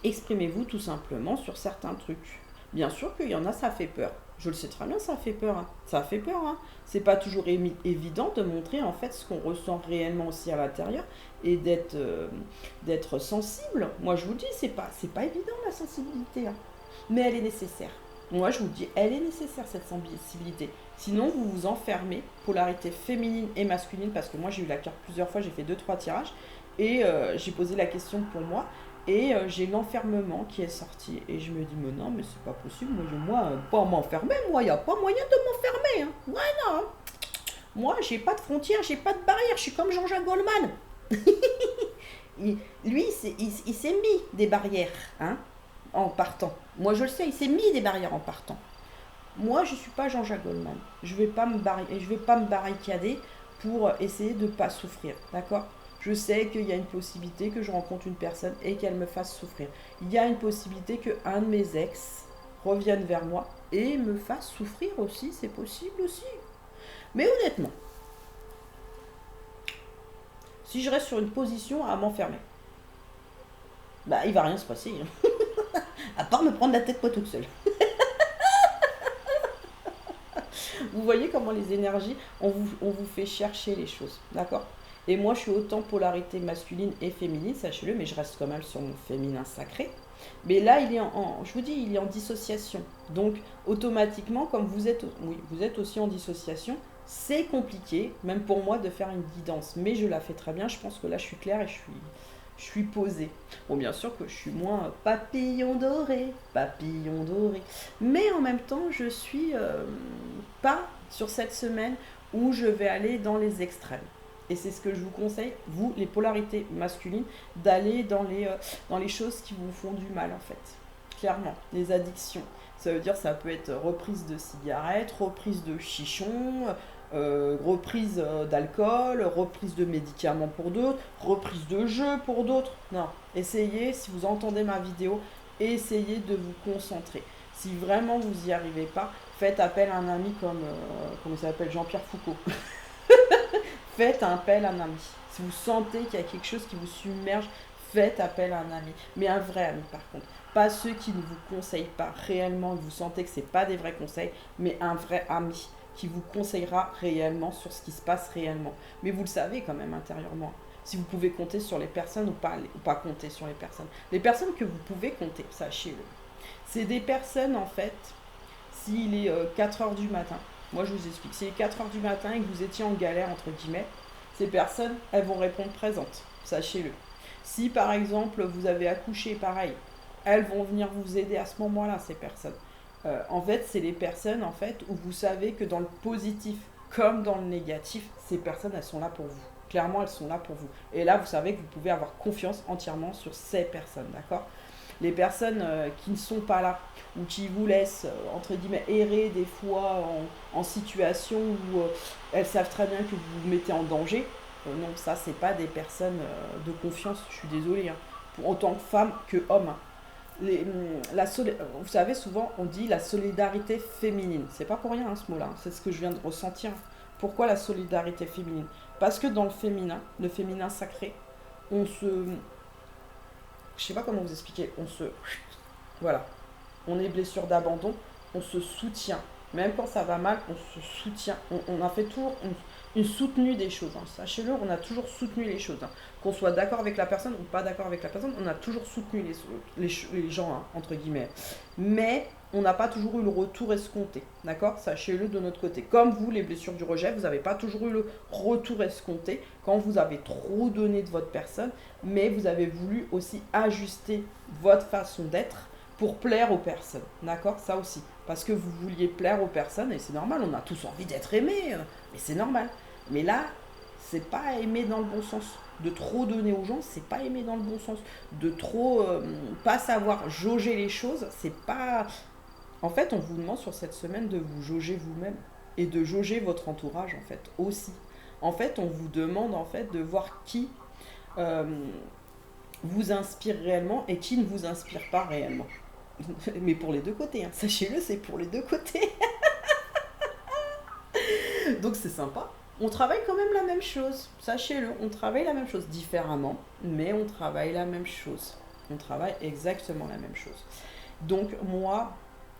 Exprimez-vous tout simplement sur certains trucs. Bien sûr qu'il y en a, ça fait peur. Je le sais très bien, ça fait peur. Hein. Ça fait peur. Hein. C'est pas toujours évident de montrer en fait ce qu'on ressent réellement aussi à l'intérieur et d'être sensible. Moi, je vous dis, c'est pas évident la sensibilité, hein. Mais elle est nécessaire. Moi, je vous dis, elle est nécessaire cette sensibilité. Sinon, vous vous enfermez, polarité féminine et masculine, parce que moi, j'ai eu la carte plusieurs fois, j'ai fait deux trois tirages et j'ai posé la question pour moi. Et j'ai l'enfermement qui est sorti. Et je me dis, mais non, mais c'est pas possible. Moi, pas m'enfermer. Moi, il n'y a pas moyen de m'enfermer. Hein. Ouais, non. Moi, j'ai pas de frontières, j'ai pas de barrières. Je suis comme Jean-Jacques Goldman. Lui, il s'est mis des barrières hein, en partant. Moi, je le sais, il s'est mis des barrières en partant. Moi, je suis pas Jean-Jacques Goldman. Je vais pas me barricader pour essayer de ne pas souffrir. D'accord? Je sais qu'il y a une possibilité que je rencontre une personne et qu'elle me fasse souffrir. Il y a une possibilité qu'un de mes ex revienne vers moi et me fasse souffrir aussi. C'est possible aussi. Mais honnêtement, si je reste sur une position à m'enfermer, bah il va rien se passer. Hein. À part me prendre la tête moi toute seule. Vous voyez comment les énergies, on vous fait chercher les choses. D'accord? Et moi, je suis autant polarité masculine et féminine, sachez-le, mais je reste quand même sur mon féminin sacré. Mais là, je vous dis, il est en dissociation. Donc, automatiquement, comme vous êtes aussi en dissociation, c'est compliqué, même pour moi, de faire une guidance. Mais je la fais très bien. Je pense que là, je suis claire et je suis posée. Bon, bien sûr que je suis moins papillon doré. Mais en même temps, je suis pas sur cette semaine où je vais aller dans les extrêmes. Et c'est ce que je vous conseille, vous, les polarités masculines, d'aller dans les choses qui vous font du mal, en fait. Clairement, les addictions. Ça veut dire ça peut être reprise de cigarettes, reprise de chichon, reprise d'alcool, reprise de médicaments pour d'autres, reprise de jeux pour d'autres. Non, essayez, si vous entendez ma vidéo, essayez de vous concentrer. Si vraiment vous n'y arrivez pas, faites appel à un ami comment ça s'appelle, Jean-Pierre Foucault. Faites appel à un ami. Si vous sentez qu'il y a quelque chose qui vous submerge, faites appel à un ami. Mais un vrai ami par contre. Pas ceux qui ne vous conseillent pas réellement, vous sentez que ce n'est pas des vrais conseils, mais un vrai ami qui vous conseillera réellement sur ce qui se passe réellement. Mais vous le savez quand même intérieurement. Si vous pouvez compter sur les personnes ou pas compter sur les personnes. Les personnes que vous pouvez compter, sachez-le. C'est des personnes en fait, s'il est 4 heures du matin, moi je vous explique, s'il est 4 heures du matin et que vous étiez en galère entre guillemets, ces personnes, elles vont répondre présentes, sachez-le. Si par exemple vous avez accouché, pareil, elles vont venir vous aider à ce moment-là, ces personnes. En fait, c'est les personnes en fait où vous savez que dans le positif comme dans le négatif, ces personnes, elles sont là pour vous. Clairement, elles sont là pour vous. Et là, vous savez que vous pouvez avoir confiance entièrement sur ces personnes, d'accord? Les personnes qui ne sont pas là ou qui vous laissent, entre guillemets, errer des fois en situation où elles savent très bien que vous vous mettez en danger, non, ça, c'est pas des personnes de confiance, je suis désolée, hein, pour autant que femme que homme. Hein. Vous savez, souvent, on dit la solidarité féminine. C'est pas pour rien hein, ce mot-là, hein. C'est ce que je viens de ressentir. Pourquoi la solidarité féminine? Parce que dans le féminin sacré, on se... Je sais pas comment vous expliquer, voilà. On est blessure d'abandon, on se soutient. Même quand ça va mal, on se soutient. On a fait toujours une soutenue des choses. Hein. Sachez-le, on a toujours soutenu les choses. Hein. Qu'on soit d'accord avec la personne ou pas d'accord avec la personne, on a toujours soutenu les gens, hein, entre guillemets. Mais on n'a pas toujours eu le retour escompté. D'accord? Sachez-le de notre côté. Comme vous, les blessures du rejet, vous n'avez pas toujours eu le retour escompté quand vous avez trop donné de votre personne, mais vous avez voulu aussi ajuster votre façon d'être pour plaire aux personnes, d'accord? Ça aussi, parce que vous vouliez plaire aux personnes, et c'est normal, on a tous envie d'être aimés, mais c'est normal. Mais là, c'est pas aimer dans le bon sens. De trop donner aux gens, c'est pas aimer dans le bon sens. De trop pas savoir jauger les choses, c'est pas... En fait, on vous demande sur cette semaine de vous jauger vous-même, et de jauger votre entourage, en fait, aussi. En fait, on vous demande, en fait, de voir qui vous inspire réellement et qui ne vous inspire pas réellement. Mais pour les deux côtés, hein. Sachez-le, c'est pour les deux côtés. Donc c'est sympa. On travaille quand même la même chose. Sachez-le, on travaille la même chose différemment, mais on travaille la même chose. On travaille exactement la même chose. Donc moi,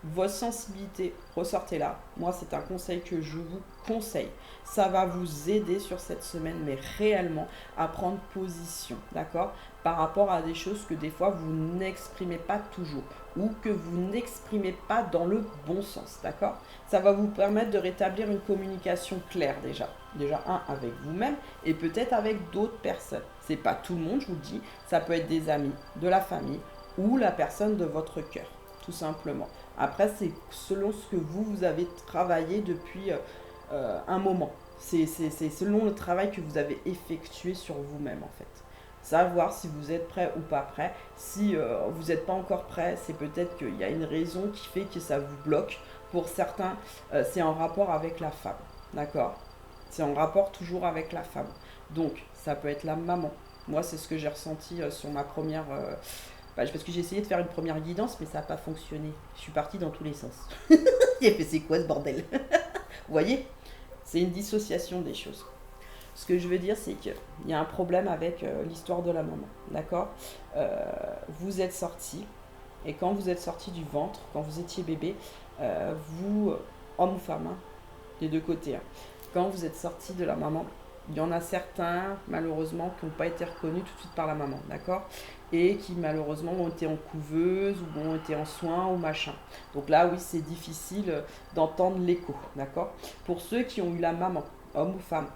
votre sensibilité, ressortez-la. Moi, c'est un conseil que je vous conseille. Ça va vous aider sur cette semaine, mais réellement, à prendre position, d'accord? Par rapport à des choses que des fois, vous n'exprimez pas toujours ou que vous n'exprimez pas dans le bon sens, d'accord? Ça va vous permettre de rétablir une communication claire déjà. Déjà, avec vous-même et peut-être avec d'autres personnes. C'est pas tout le monde, je vous le dis. Ça peut être des amis, de la famille ou la personne de votre cœur, tout simplement. Après, c'est selon ce que vous avez travaillé depuis un moment. C'est selon le travail que vous avez effectué sur vous-même, en fait. Savoir si vous êtes prêt ou pas prêt. Si vous n'êtes pas encore prêt, c'est peut-être qu'il y a une raison qui fait que ça vous bloque. Pour certains, c'est en rapport avec la femme. D'accord? C'est en rapport toujours avec la femme. Donc, ça peut être la maman. Moi, c'est ce que j'ai ressenti sur ma première... parce que j'ai essayé de faire une première guidance, mais ça n'a pas fonctionné. Je suis partie dans tous les sens. J'ai fait, c'est quoi ce bordel? Vous voyez? C'est une dissociation des choses. Ce que je veux dire, c'est qu'il y a un problème avec l'histoire de la maman. D'accord? Vous êtes sorti, et quand vous êtes sorti du ventre, quand vous étiez bébé, vous, homme ou femme, hein, des deux côtés, hein, quand vous êtes sorti de la maman, il y en a certains, malheureusement, qui n'ont pas été reconnus tout de suite par la maman, d'accord? Et qui, malheureusement, ont été en couveuse ou ont été en soins ou machin. Donc là, oui, c'est difficile d'entendre l'écho, d'accord? Pour ceux qui ont eu la maman, homme ou femme,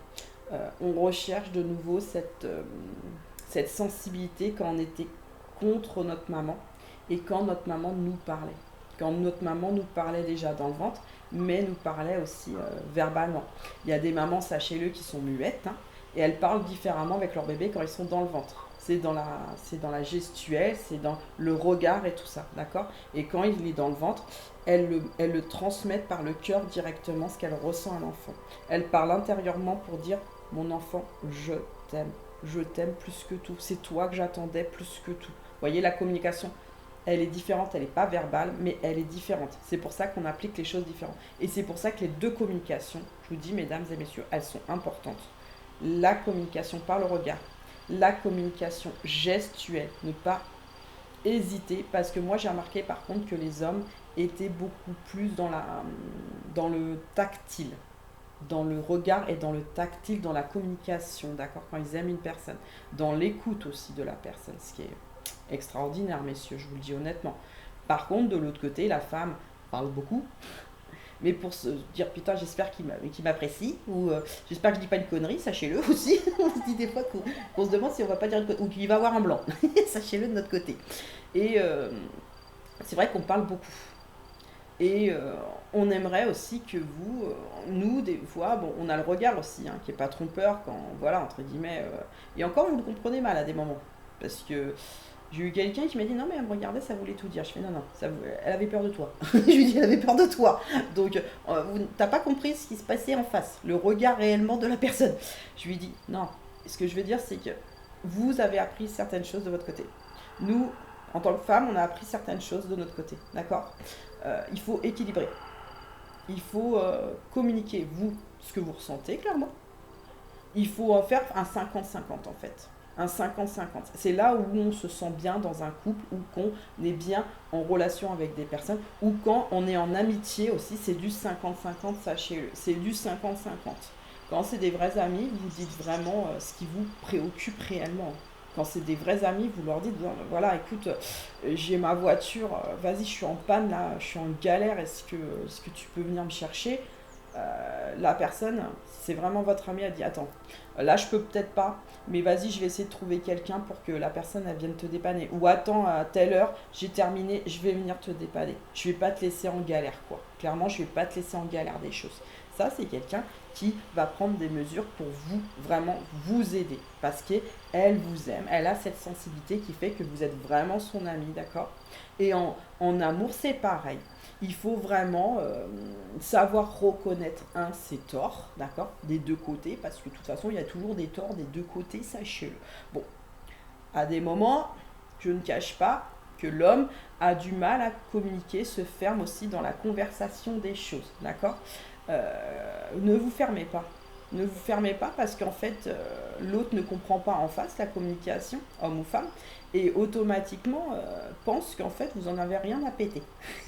on recherche de nouveau cette sensibilité quand on était contre notre maman et quand notre maman nous parlait. Quand notre maman nous parlait déjà dans le ventre, mais nous parlait aussi verbalement. Il y a des mamans, sachez-le, qui sont muettes, hein, et elles parlent différemment avec leur bébé quand ils sont dans le ventre. C'est dans la gestuelle, c'est dans le regard et tout ça, d'accord? Et quand il est dans le ventre, elles le transmettent par le cœur directement, ce qu'elle ressent à l'enfant. Elle parle intérieurement pour dire « Mon enfant, je t'aime plus que tout, c'est toi que j'attendais plus que tout. » Vous voyez, la communication, elle est différente, elle n'est pas verbale, mais elle est différente. C'est pour ça qu'on applique les choses différentes. Et c'est pour ça que les deux communications, je vous dis, mesdames et messieurs, elles sont importantes. La communication par le regard, la communication gestuelle, ne pas hésiter, parce que moi j'ai remarqué par contre que les hommes étaient beaucoup plus dans le tactile, dans le regard et dans le tactile, dans la communication, d'accord, quand ils aiment une personne, dans l'écoute aussi de la personne, ce qui est extraordinaire, messieurs, je vous le dis honnêtement. Par contre, de l'autre côté, la femme parle beaucoup, mais pour se dire putain, j'espère qu'il m'apprécie, ou j'espère que je dis pas une connerie, sachez-le aussi. On se dit des fois qu'on se demande si on va pas dire une connerie, ou qu'il va avoir un blanc, sachez-le de notre côté. Et c'est vrai qu'on parle beaucoup. Et on aimerait aussi que vous, nous, des fois, bon, on a le regard aussi, hein, qui est pas trompeur, quand, voilà, entre guillemets, et encore, vous le comprenez mal à des moments, parce que j'ai eu quelqu'un qui m'a dit non mais elle me regardait, ça voulait tout dire. Je fais non, elle avait peur de toi. Je lui dis elle avait peur de toi. Donc t'as pas compris ce qui se passait en face, le regard réellement de la personne. Je lui dis non, ce que je veux dire c'est que vous avez appris certaines choses de votre côté. Nous, en tant que femmes, on a appris certaines choses de notre côté, d'accord? Il faut équilibrer. Il faut communiquer, vous, ce que vous ressentez clairement. Il faut faire un 50-50 en fait. Un 50-50. C'est là où on se sent bien dans un couple, ou qu'on est bien en relation avec des personnes, ou quand on est en amitié aussi, c'est du 50-50, sachez-le. C'est du 50-50. Quand c'est des vrais amis, vous dites vraiment ce qui vous préoccupe réellement. Quand c'est des vrais amis, vous leur dites, voilà, écoute, j'ai ma voiture, vas-y, je suis en panne là, je suis en galère, est-ce que tu peux venir me chercher? La personne, si c'est vraiment votre ami, elle dit attends, là je peux peut-être pas, mais vas-y, je vais essayer de trouver quelqu'un pour que la personne elle vienne te dépanner. Ou attends, à telle heure, j'ai terminé, je vais venir te dépanner. Je vais pas te laisser en galère, quoi. Clairement, je vais pas te laisser en galère des choses. Ça, c'est quelqu'un qui va prendre des mesures pour vous, vraiment vous aider. Parce qu'elle vous aime, elle a cette sensibilité qui fait que vous êtes vraiment son ami, d'accord? Et en amour, c'est pareil. Il faut vraiment savoir reconnaître ses torts, d'accord, des deux côtés, parce que de toute façon, il y a toujours des torts des deux côtés, sachez-le. Bon, à des moments, je ne cache pas que l'homme a du mal à communiquer, se ferme aussi dans la conversation des choses, d'accord. Ne vous fermez pas. Ne vous fermez pas parce qu'en fait, l'autre ne comprend pas en face la communication, homme ou femme, et automatiquement pense qu'en fait, vous en avez rien à péter.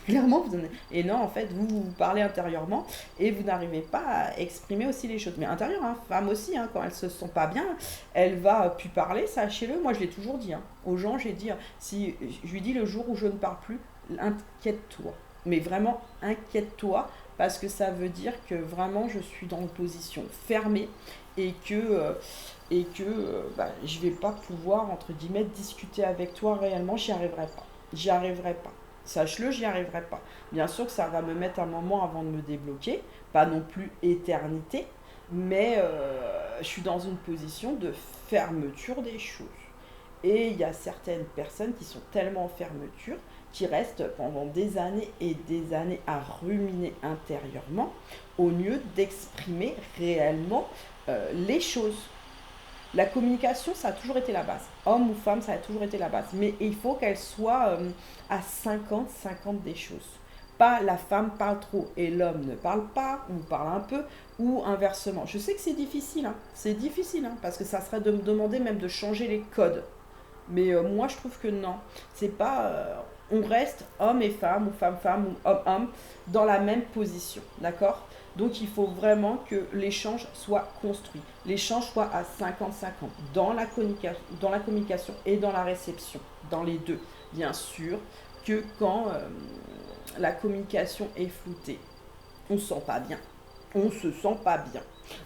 Clairement, vous en avez... Et non, en fait, vous parlez intérieurement et vous n'arrivez pas à exprimer aussi les choses. Mais intérieur, hein, femme aussi, hein, quand elle se sent pas bien, elle va plus parler, sachez-le. Moi, je l'ai toujours dit, hein, aux gens, j'ai dit, si je lui dis le jour où je ne parle plus, inquiète-toi. Mais vraiment, inquiète-toi parce que ça veut dire que vraiment je suis dans une position fermée et que je vais pas pouvoir entre guillemets discuter avec toi réellement, j'y arriverai pas, sache-le, j'y arriverai pas. Bien sûr que ça va me mettre un moment avant de me débloquer, pas non plus éternité, mais je suis dans une position de fermeture des choses. Et il y a certaines personnes qui sont tellement en fermeture, qui restent pendant des années et des années à ruminer intérieurement, au lieu d'exprimer réellement les choses. La communication, ça a toujours été la base. Homme ou femme, ça a toujours été la base. Mais il faut qu'elle soit à 50-50 des choses. Pas la femme parle trop et l'homme ne parle pas, ou parle un peu, ou inversement. Je sais que c'est difficile, hein. C'est difficile, hein, parce que ça serait de me demander même de changer les codes. Mais moi, je trouve que non. C'est pas. On reste homme et femme, ou femme-femme, ou homme-homme, dans la même position. D'accord. Donc, il faut vraiment que l'échange soit construit. L'échange soit à 50-50 dans la communication et dans la réception. Dans les deux. Bien sûr que quand la communication est floutée, on ne se sent pas bien. On se sent pas bien.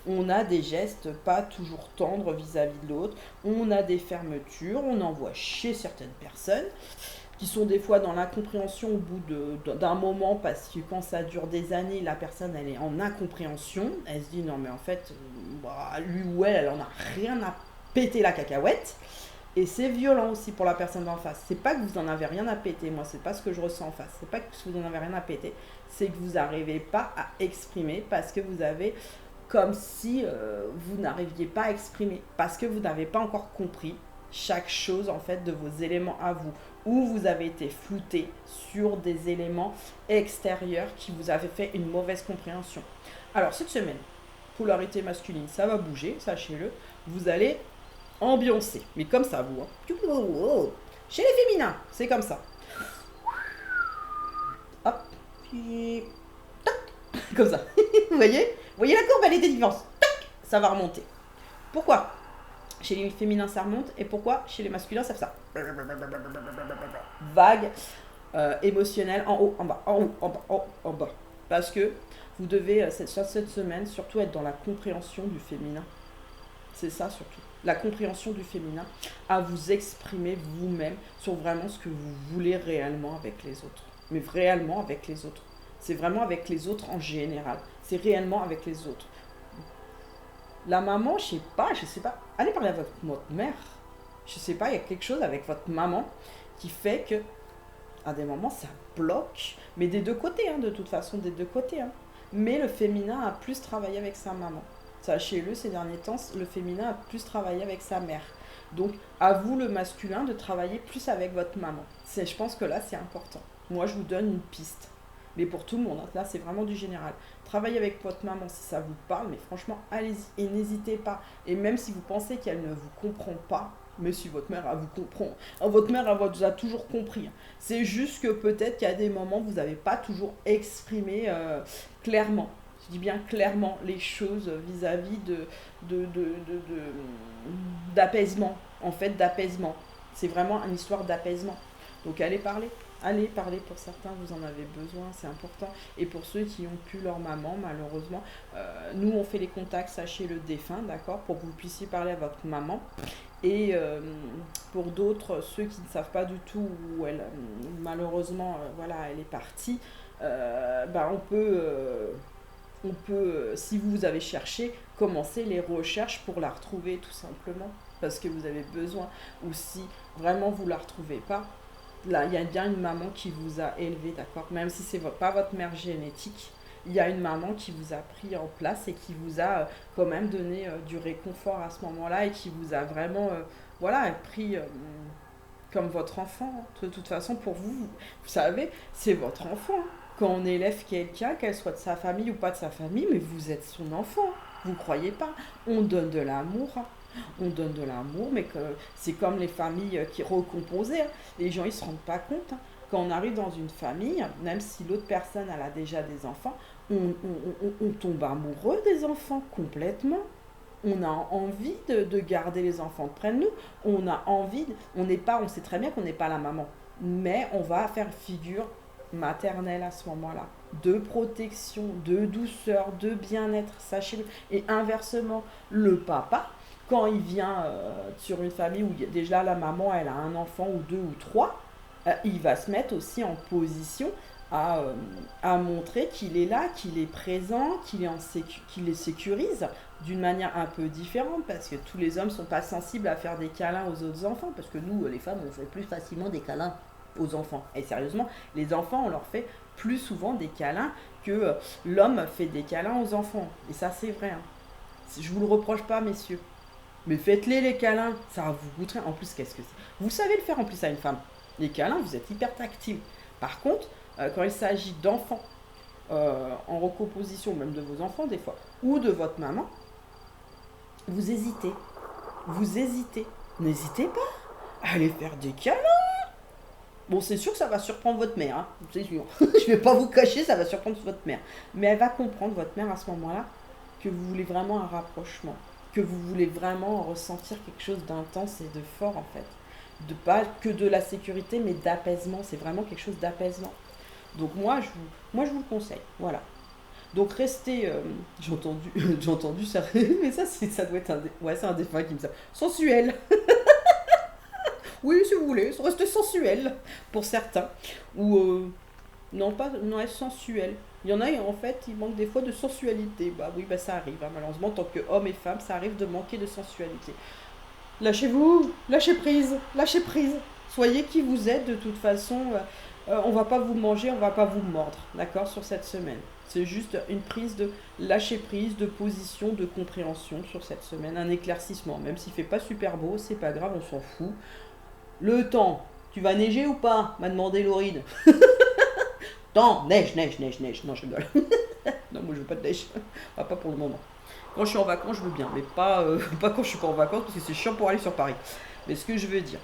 On a des gestes pas toujours tendres vis-à-vis de l'autre, on a des fermetures, on envoie chier certaines personnes qui sont des fois dans l'incompréhension au bout d'un moment parce que quand ça dure des années, la personne elle est en incompréhension, elle se dit non mais en fait, lui ou elle en a rien à péter la cacahuète. Et c'est violent aussi pour la personne d'en face. C'est pas que vous en avez rien à péter, moi c'est pas ce que je ressens en face. C'est pas que vous en avez rien à péter, c'est que vous n'arrivez pas à exprimer parce que vous avez comme si vous n'arriviez pas à exprimer, parce que vous n'avez pas encore compris chaque chose en fait de vos éléments à vous, ou vous avez été flouté sur des éléments extérieurs qui vous avaient fait une mauvaise compréhension. Alors cette semaine, polarité masculine, ça va bouger, sachez-le, vous allez ambiancer, mais comme ça vous, hein. Chez les féminins, c'est comme ça. Hop, puis tac, comme ça. Vous voyez la courbe, elle est déviance. Tac, ça va remonter. Pourquoi chez les féminins ça remonte et pourquoi chez les masculins ça fait ça? Vague émotionnelle en haut, en bas, en haut, en bas, en haut, en bas. Parce que vous devez cette semaine surtout être dans la compréhension du féminin. C'est ça surtout. La compréhension du féminin, à vous exprimer vous-même sur vraiment ce que vous voulez réellement avec les autres. Mais réellement avec les autres. C'est vraiment avec les autres en général. C'est réellement avec les autres. La maman, je sais pas. Allez parler à votre mère. Je sais pas, il y a quelque chose avec votre maman qui fait que, à des moments, ça bloque. Mais des deux côtés, hein, de toute façon, des deux côtés. Hein. Mais le féminin a plus travaillé avec sa maman. Sachez-le, ces derniers temps, le féminin a plus travaillé avec sa mère. Donc, à vous, le masculin, de travailler plus avec votre maman. Je pense que là, c'est important. Moi, je vous donne une piste. Mais pour tout le monde, hein. Là, c'est vraiment du général. Travaillez avec votre maman si ça vous parle, mais franchement, allez-y et n'hésitez pas. Et même si vous pensez qu'elle ne vous comprend pas, mais si votre mère, elle vous comprend, votre mère, elle vous a toujours compris. C'est juste que peut-être qu'il y a des moments où vous n'avez pas toujours exprimé clairement. Je dis bien clairement les choses vis-à-vis d'apaisement. En fait, d'apaisement. C'est vraiment une histoire d'apaisement. Donc allez parler. Allez parler, pour certains, vous en avez besoin, c'est important. Et pour ceux qui n'ont plus leur maman, malheureusement, nous, on fait les contacts, sachez le défunt, d'accord, pour que vous puissiez parler à votre maman. Et pour d'autres, ceux qui ne savent pas du tout où elle, malheureusement, voilà, elle est partie, on peut, si vous avez cherché, commencer les recherches pour la retrouver, tout simplement. Parce que vous avez besoin, ou si vraiment vous ne la retrouvez pas, là, il y a bien une maman qui vous a élevé, d'accord? Même si ce n'est pas votre mère génétique, il y a une maman qui vous a pris en place et qui vous a quand même donné du réconfort à ce moment-là et qui vous a vraiment, pris comme votre enfant. De toute façon, pour vous, vous savez, c'est votre enfant. Quand on élève quelqu'un, qu'elle soit de sa famille ou pas de sa famille, mais vous êtes son enfant. Vous croyez pas? On donne de l'amour. On donne de l'amour, mais que c'est comme les familles qui recomposaient. Les gens, ils se rendent pas compte. Quand on arrive dans une famille, même si l'autre personne elle a déjà des enfants, on tombe amoureux des enfants complètement. On a envie de garder les enfants près de nous. On a envie, on sait très bien qu'on n'est pas la maman, mais on va faire figure maternelle à ce moment-là, de protection, de douceur, de bien-être, sachez-le. Et inversement, le papa, quand il vient sur une famille où déjà la maman, elle a un enfant ou deux ou trois, il va se mettre aussi en position à montrer qu'il est là, qu'il est présent, qu'il les sécurise d'une manière un peu différente, parce que tous les hommes ne sont pas sensibles à faire des câlins aux autres enfants, parce que nous, les femmes, on fait plus facilement des câlins aux enfants. Et sérieusement, les enfants, on leur fait plus souvent des câlins que l'homme fait des câlins aux enfants. Et ça, c'est vrai. Hein. Je vous le reproche pas, messieurs. Mais faites-les câlins, ça va vous goûter. En plus, qu'est-ce que c'est? Vous savez le faire en plus à une femme. Les câlins, vous êtes hyper tactile. Par contre, quand il s'agit d'enfants, en recomposition, même de vos enfants des fois, ou de votre maman, vous hésitez. Vous hésitez. N'hésitez pas à aller faire des câlins. Bon, c'est sûr que ça va surprendre votre mère, hein, c'est sûr. Je vais pas vous cacher, ça va surprendre votre mère. Mais elle va comprendre, votre mère, à ce moment-là, que vous voulez vraiment un rapprochement. Que vous voulez vraiment ressentir quelque chose d'intense et de fort, en fait. De pas que de la sécurité, mais d'apaisement. C'est vraiment quelque chose d'apaisement. Donc moi, je vous le conseille. Voilà. Donc restez... j'ai entendu ça. Mais ça doit être ouais, c'est un défunt qui me dit ça. Sensuel. Oui, si vous voulez, restez sensuel pour certains. Ou non, pas non, être sensuel. Il y en a, en fait, il manque des fois de sensualité. Bah oui, bah ça arrive. Hein, malheureusement, en tant qu'homme et femme, ça arrive de manquer de sensualité. Lâchez-vous, lâchez prise, lâchez prise. Soyez qui vous êtes, de toute façon. On va pas vous manger, on va pas vous mordre, d'accord, sur cette semaine. C'est juste une prise de lâcher prise, de position, de compréhension sur cette semaine, un éclaircissement. Même s'il fait pas super beau, c'est pas grave, on s'en fout. Le temps, tu vas neiger ou pas m'a demandé Laurine. Temps, neige. Non, je rigole. Non, moi je veux pas de neige. Ah, pas pour le moment. Quand je suis en vacances, je veux bien, mais pas, pas quand je suis pas en vacances parce que c'est chiant pour aller sur Paris. Mais ce que je veux dire.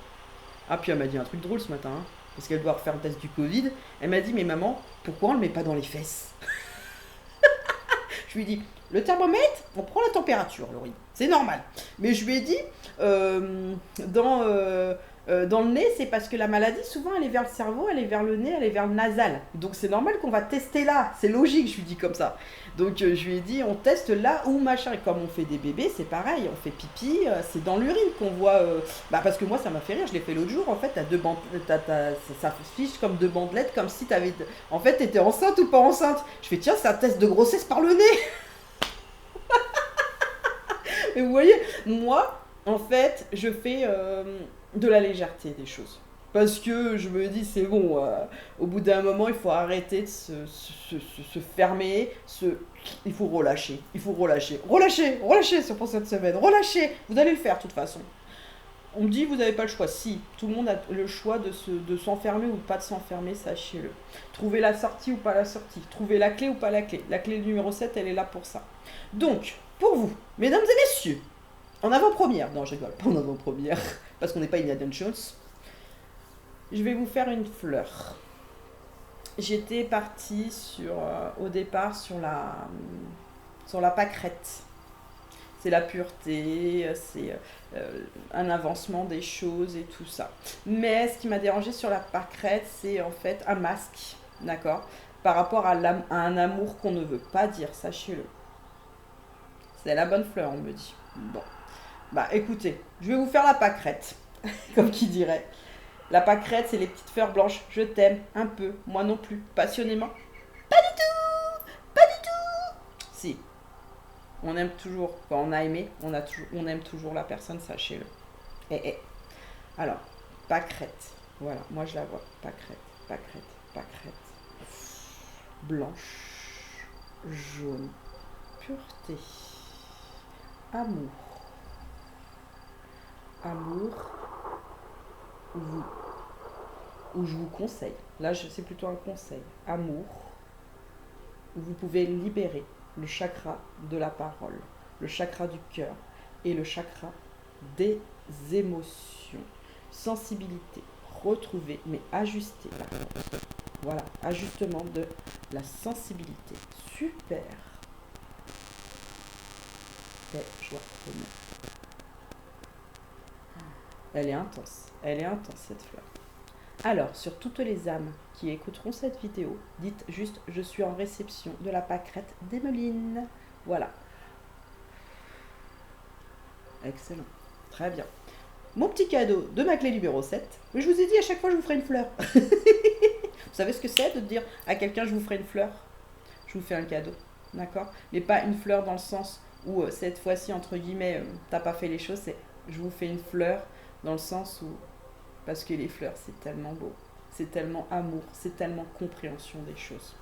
Ah, puis elle m'a dit un truc drôle ce matin, hein, parce qu'elle doit refaire le test du Covid. Elle m'a dit, mais maman, pourquoi on le met pas dans les fesses? Je lui ai dit, le thermomètre, on prend la température, Laurine. C'est normal. Mais je lui ai dit, dans le nez, c'est parce que la maladie, souvent, elle est vers le cerveau, elle est vers le nez, elle est vers le nasal. Donc c'est normal qu'on va tester là. C'est logique, je lui dis comme ça. Donc je lui ai dit, on teste là où machin. Et comme on fait des bébés, c'est pareil. On fait pipi, c'est dans l'urine qu'on voit. Parce que moi, ça m'a fait rire. Je l'ai fait l'autre jour. En fait, ça fiche comme deux bandelettes, comme si t'avais. En fait, t'étais enceinte ou pas enceinte. Je fais, tiens, c'est un test de grossesse par le nez. Et vous voyez, moi, en fait, je fais de la légèreté des choses. Parce que je me dis, c'est bon, au bout d'un moment, il faut arrêter de se fermer, il faut relâcher, relâcher pour cette semaine, relâcher, vous allez le faire de toute façon. On me dit, vous n'avez pas le choix. Si, tout le monde a le choix de s'enfermer ou pas de s'enfermer, sachez-le. Trouver la sortie ou pas la sortie, trouver la clé ou pas la clé. La clé numéro 7, elle est là pour ça. Donc, pour vous, mesdames et messieurs, en avant-première, non je rigole, pas en avant-première, parce qu'on n'est pas Indiana Jones, je vais vous faire une fleur. J'étais partie au départ sur la pâquerette. C'est la pureté, c'est un avancement des choses et tout ça. Mais ce qui m'a dérangé sur la pâquerette, c'est en fait un masque, d'accord, par rapport à un amour qu'on ne veut pas dire, sachez-le. C'est la bonne fleur, on me dit. Bon. Bah écoutez, je vais vous faire la pâquerette, comme qui dirait. La pâquerette, c'est les petites fleurs blanches. Je t'aime un peu, moi non plus, passionnément. Pas du tout, pas du tout. Si, on aime toujours, quand on a aimé, on aime toujours la personne, sachez-le. Alors, pâquerette, voilà, moi je la vois. Pâquerette. Blanche, jaune, pureté, amour, où je vous conseille, là c'est plutôt un conseil, amour, où vous pouvez libérer le chakra de la parole, le chakra du cœur et le chakra des émotions. Sensibilité, retrouver, mais ajuster par contre. Voilà, ajustement de la sensibilité. Super. Paix, joie, bonheur. Elle est intense cette fleur. Alors, sur toutes les âmes qui écouteront cette vidéo, dites juste « Je suis en réception de la pâquerette d'Emeline ». Voilà. Excellent. Très bien. Mon petit cadeau de ma clé numéro 7. Je vous ai dit, à chaque fois, je vous ferai une fleur. Vous savez ce que c'est de dire à quelqu'un « Je vous ferai une fleur ». Je vous fais un cadeau. D'accord? Mais pas une fleur dans le sens où, cette fois-ci, entre guillemets, t'as pas fait les choses. C'est « Je vous fais une fleur » dans le sens où... Parce que les fleurs, c'est tellement beau, c'est tellement amour, c'est tellement compréhension des choses.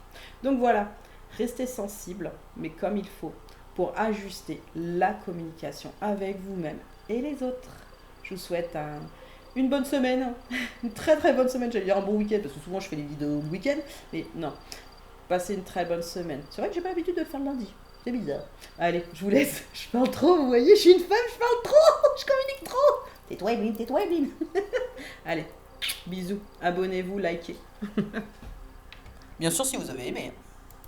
Donc voilà, restez sensible, mais comme il faut, pour ajuster la communication avec vous-même et les autres. Je vous souhaite une bonne semaine, une très très bonne semaine, j'allais dire un bon week-end, parce que souvent je fais des vidéos le week-end, mais non, passez une très bonne semaine. C'est vrai que j'ai pas l'habitude de le faire le lundi, c'est bizarre. Allez, je vous laisse, je parle trop, vous voyez, je suis une femme, je parle trop, je communique trop. Tais-toi Evelyne, tais-toi Evelyne. Allez, bisous, abonnez-vous, likez. Bien sûr, si vous avez aimé.